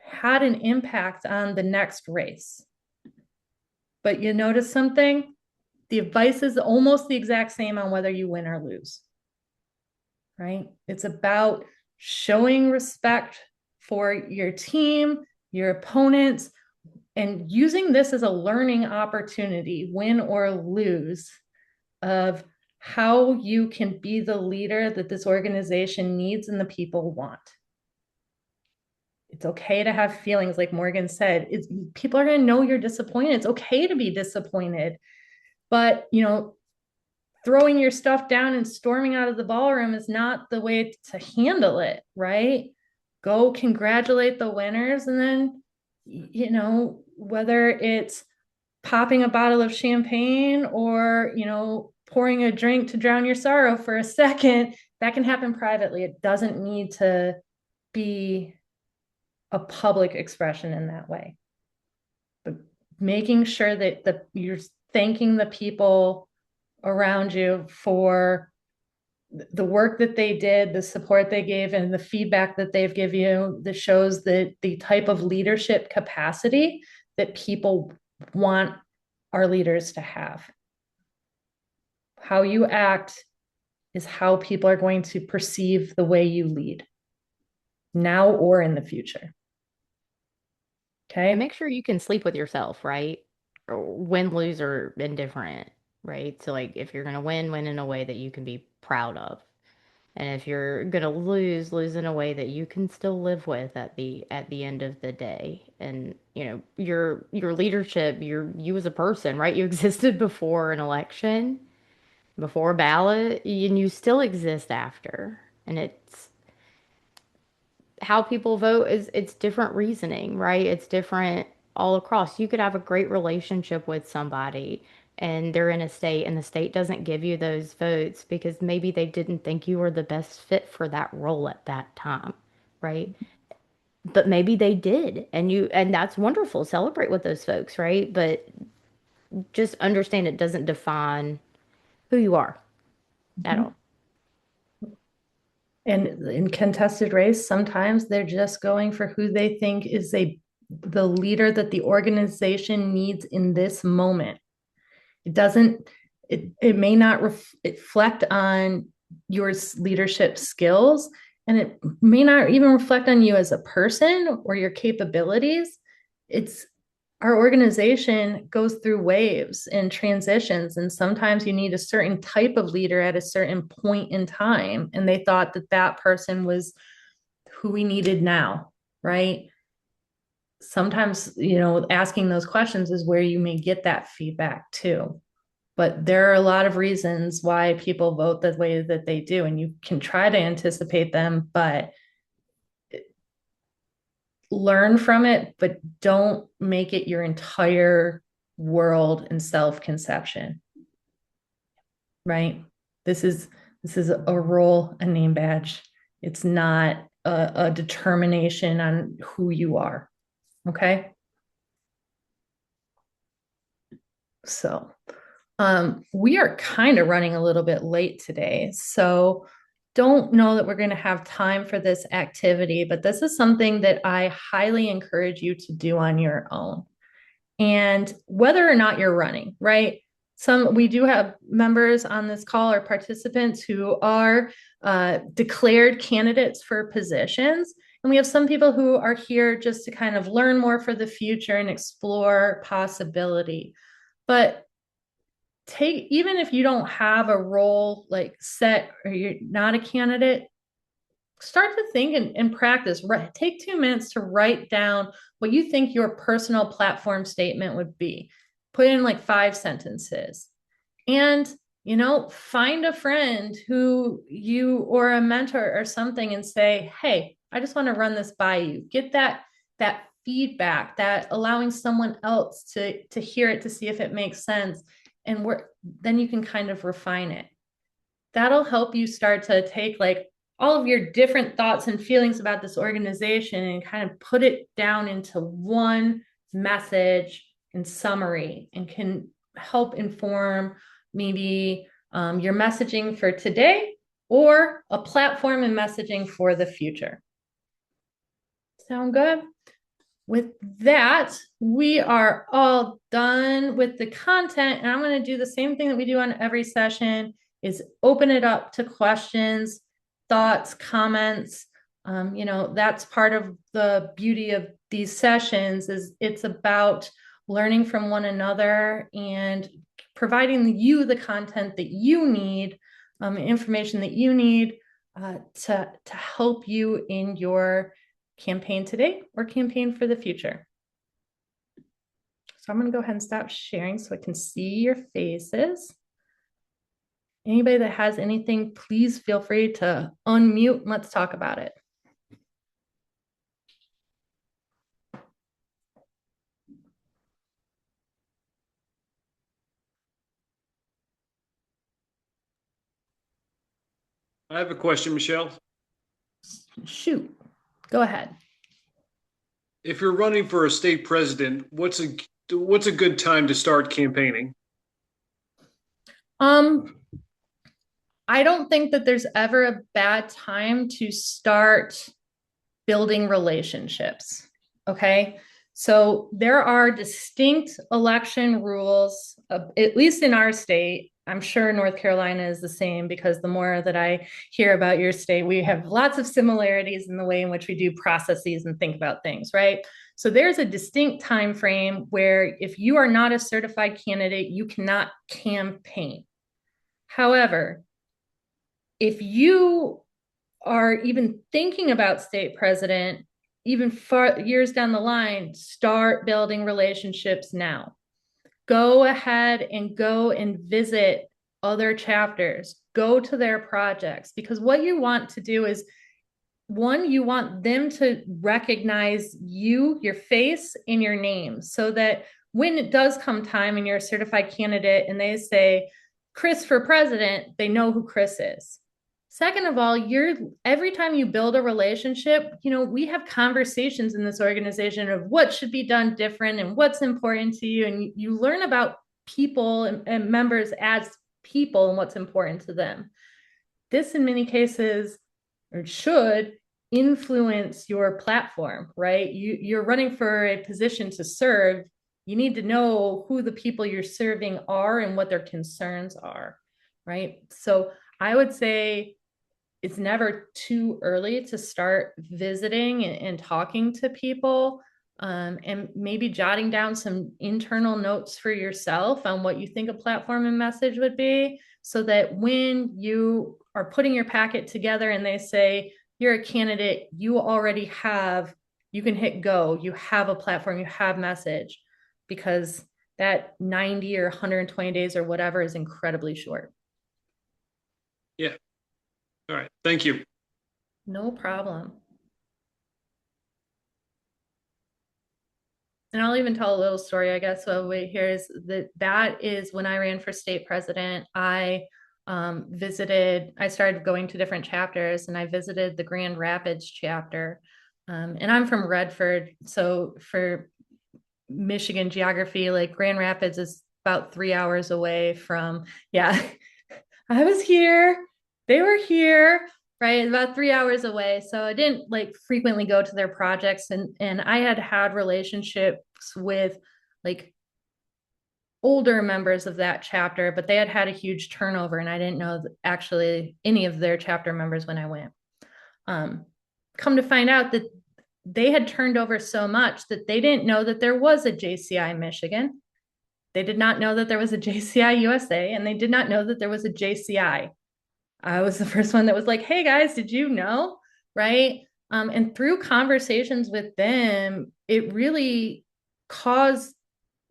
had an impact on the next race. But you notice something? The advice is almost the exact same on whether you win or lose, right? It's about showing respect for your team, your opponents, and using this as a learning opportunity, win or lose, of how you can be the leader that this organization needs and the people want. It's okay to have feelings, like Morgan said. People are going to know you're disappointed. It's okay to be disappointed. But, throwing your stuff down and storming out of the ballroom is not the way to handle it, right? Go congratulate the winners, and then, whether it's popping a bottle of champagne or, pouring a drink to drown your sorrow for a second, that can happen privately. It doesn't need to be a public expression in that way. But making sure that you're thanking the people around you for the work that they did, the support they gave, and the feedback that they've given you, that shows that the type of leadership capacity that people want our leaders to have. How you act is how people are going to perceive the way you lead, now or in the future. Okay. And make sure you can sleep with yourself, right? Or win, lose, or indifferent, right? So, like, if you're going to win in a way that you can be proud of. And if you're going to lose in a way that you can still live with at the end of the day. And, your leadership, you as a person, right? You existed before an election, before a ballot, and you still exist after. And it's how people vote is, it's different reasoning, right? It's different all across. You could have a great relationship with somebody and they're in a state, and the state doesn't give you those votes because maybe they didn't think you were the best fit for that role at that time, right? But maybe they did, and that's wonderful. Celebrate with those folks, right? But just understand it doesn't define who you are at all. And in contested race, sometimes they're just going for who they think is the leader that the organization needs in this moment. It may not reflect on your leadership skills, and it may not even reflect on you as a person or your capabilities. It's Our organization goes through waves and transitions, and sometimes you need a certain type of leader at a certain point in time, and they thought that that person was who we needed now, right? Sometimes, asking those questions is where you may get that feedback too. But there are a lot of reasons why people vote the way that they do, and you can try to anticipate them, but learn from it, but don't make it your entire world and self-conception. Right? This is a role, a name badge. It's not a determination on who you are. Okay. So we are kind of running a little bit late today. So don't know that we're going to have time for this activity, but this is something that I highly encourage you to do on your own. And whether or not you're running, right? We do have members on this call or participants who are declared candidates for positions. And we have some people who are here just to kind of learn more for the future and explore possibility. But even if you don't have a role like set or you're not a candidate, start to think and practice. Take 2 minutes to write down what you think your personal platform statement would be. Put in like 5 sentences. And, find a friend who or a mentor or something and say, hey, I just want to run this by you. Get that feedback, that allowing someone else to hear it, to see if it makes sense. And then you can kind of refine it. That'll help you start to take like all of your different thoughts and feelings about this organization and kind of put it down into one message and summary, and can help inform maybe your messaging for today or a platform and messaging for the future. Sound good? With that, we are all done with the content, and I'm going to do the same thing that we do on every session, is open it up to questions, thoughts, comments. That's part of the beauty of these sessions, is it's about learning from one another and providing you the content that you need, information that you need to help you in your campaign today or campaign for the future. So I'm going to go ahead and stop sharing so I can see your faces. Anybody that has anything, please feel free to unmute and let's talk about it. I have a question, Michelle. Shoot, go ahead. If you're running for a state president, what's a good time to start campaigning? I don't think that there's ever a bad time to start building relationships. Okay. So there are distinct election rules, at least in our state. I'm sure North Carolina is the same, because the more that I hear about your state, we have lots of similarities in the way in which we do processes and think about things, right? So there's a distinct time frame where if you are not a certified candidate, you cannot campaign. However, if you are even thinking about state president, even far years down the line, start building relationships now. Go ahead and go and visit other chapters. Go to their projects, because what you want to do is, one, you want them to recognize you, your face, and your name, so that when it does come time and you're a certified candidate and they say Chris for president, they know who Chris is. Second of all, every time you build a relationship, we have conversations in this organization of what should be done different and what's important to you. And you learn about people and members as people and what's important to them. This, in many cases, or should influence your platform, right? You're running for a position to serve. You need to know who the people you're serving are and what their concerns are, right? So I would say it's never too early to start visiting and talking to people, and maybe jotting down some internal notes for yourself on what you think a platform and message would be, so that when you are putting your packet together and they say you're a candidate, you already have, you can hit go, you have a platform, you have message, because that 90 or 120 days or whatever is incredibly short. Yeah. All right. Thank you. No problem. And I'll even tell a little story, I guess. So wait, here's that is when I ran for state president. I started going to different chapters, and I visited the Grand Rapids chapter. And I'm from Redford. So for Michigan geography, like Grand Rapids is about 3 hours away from, yeah, I was here, they were here, right? About 3 hours away. So I didn't like frequently go to their projects, and I had relationships with like older members of that chapter, but they had a huge turnover, and I didn't know actually any of their chapter members when I went. Come to find out that they had turned over so much that they didn't know that there was a JCI Michigan. They did not know that there was a JCI USA, and they did not know that there was a JCI. I was the first one that was like, hey guys, did you know? Right. And through conversations with them, it really caused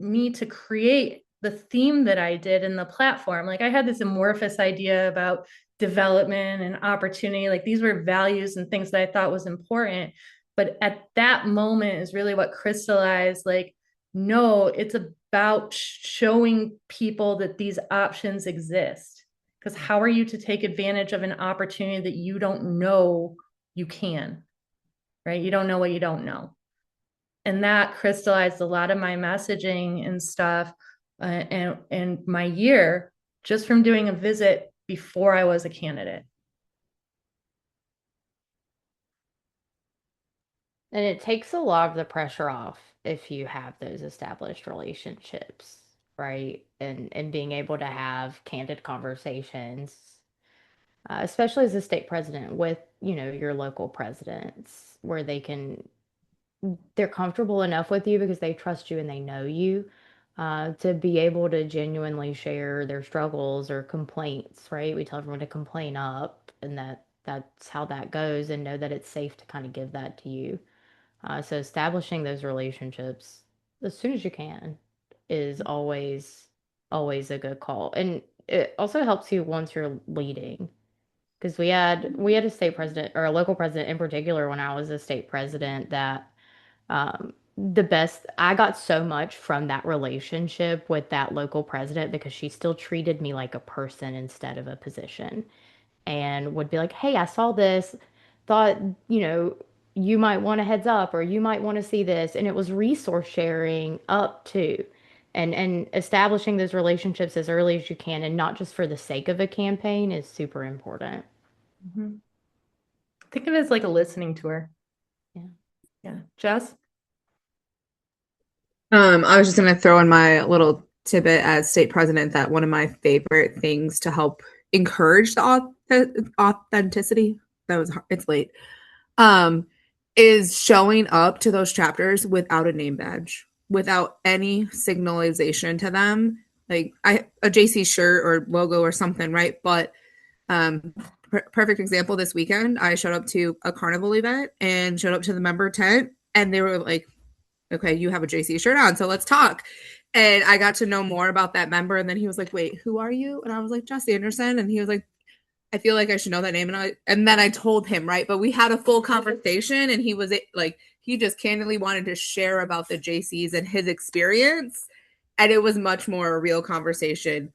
me to create the theme that I did in the platform. Like I had this amorphous idea about development and opportunity. Like these were values and things that I thought was important. But at that moment is really what crystallized, like, no, it's about showing people that these options exist. Because how are you to take advantage of an opportunity that you don't know you can, right? You don't know what you don't know. And that crystallized a lot of my messaging and stuff, and my year, just from doing a visit before I was a candidate. And it takes a lot of the pressure off if you have those established relationships, right? And being able to have candid conversations, especially as a state president with, your local presidents, where they're comfortable enough with you because they trust you and they know you, to be able to genuinely share their struggles or complaints, right? We tell everyone to complain up, and that's how that goes, and know that it's safe to kind of give that to you. So establishing those relationships as soon as you can is always a good call. And it also helps you once you're leading. Because we had a state president, or a local president in particular, when I was a state president, that the best, I got so much from that relationship with that local president, because she still treated me like a person instead of a position, and would be like, hey, I saw this, thought, you might want a heads up, or you might want to see this. And it was resource sharing up to, and establishing those relationships as early as you can, and not just for the sake of a campaign, is super important. Mm-hmm. Think of it as like a listening tour. Yeah. Yeah. Jess? I was just going to throw in my little tidbit as state president that one of my favorite things to help encourage the authenticity, it's late, is showing up to those chapters without a name badge, without any signalization to them, like a JC shirt or logo or something, right? But perfect example, this weekend I showed up to a carnival event and showed up to the member tent, and they were like, okay, you have a JC shirt on, so let's talk. And I got to know more about that member. And then he was like, wait, who are you? And I was like, Jess Anderson. And he was like, I feel like I should know that name. And then I told him, right? But we had a full conversation, and he was like, he just candidly wanted to share about the JCs and his experience. And it was much more a real conversation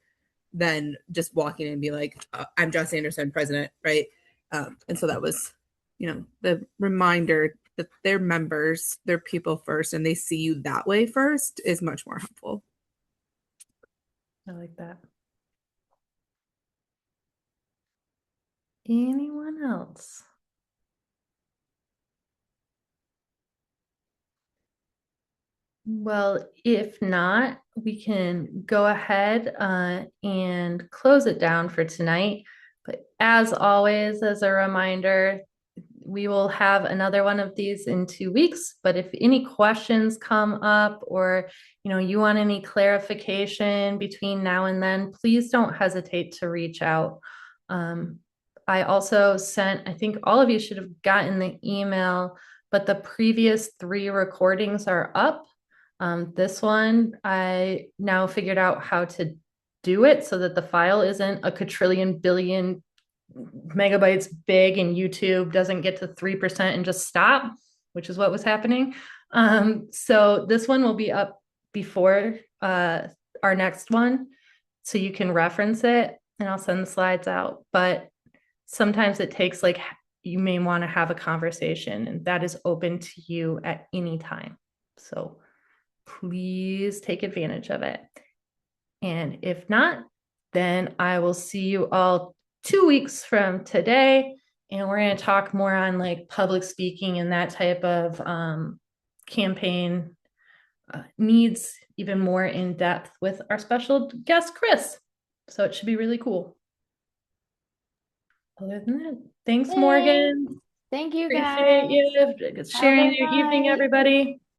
than just walking in and be like, I'm Jess Anderson, president, right? And so that was, the reminder that they're members, they're people first, and they see you that way first is much more helpful. I like that. Anyone else? Well, if not, we can go ahead and close it down for tonight. But as always, as a reminder, we will have another one of these in 2 weeks. But if any questions come up or you want any clarification between now and then, please don't hesitate to reach out. I also sent, I think all of you should have gotten the email, but the previous 3 recordings are up. This one, I now figured out how to do it so that the file isn't a quadrillion billion megabytes big and YouTube doesn't get to 3% and just stop, which is what was happening. So this one will be up before our next one, so you can reference it, and I'll send the slides out. But sometimes it takes, like, you may want to have a conversation, and that is open to you at any time. So please take advantage of it. And if not, then I will see you all 2 weeks from today. And we're going to talk more on like public speaking and that type of campaign needs, even more in depth with our special guest, Chris. So it should be really cool. Other than that, thanks, Morgan. Thank you, Appreciate guys. you sharing your evening, everybody.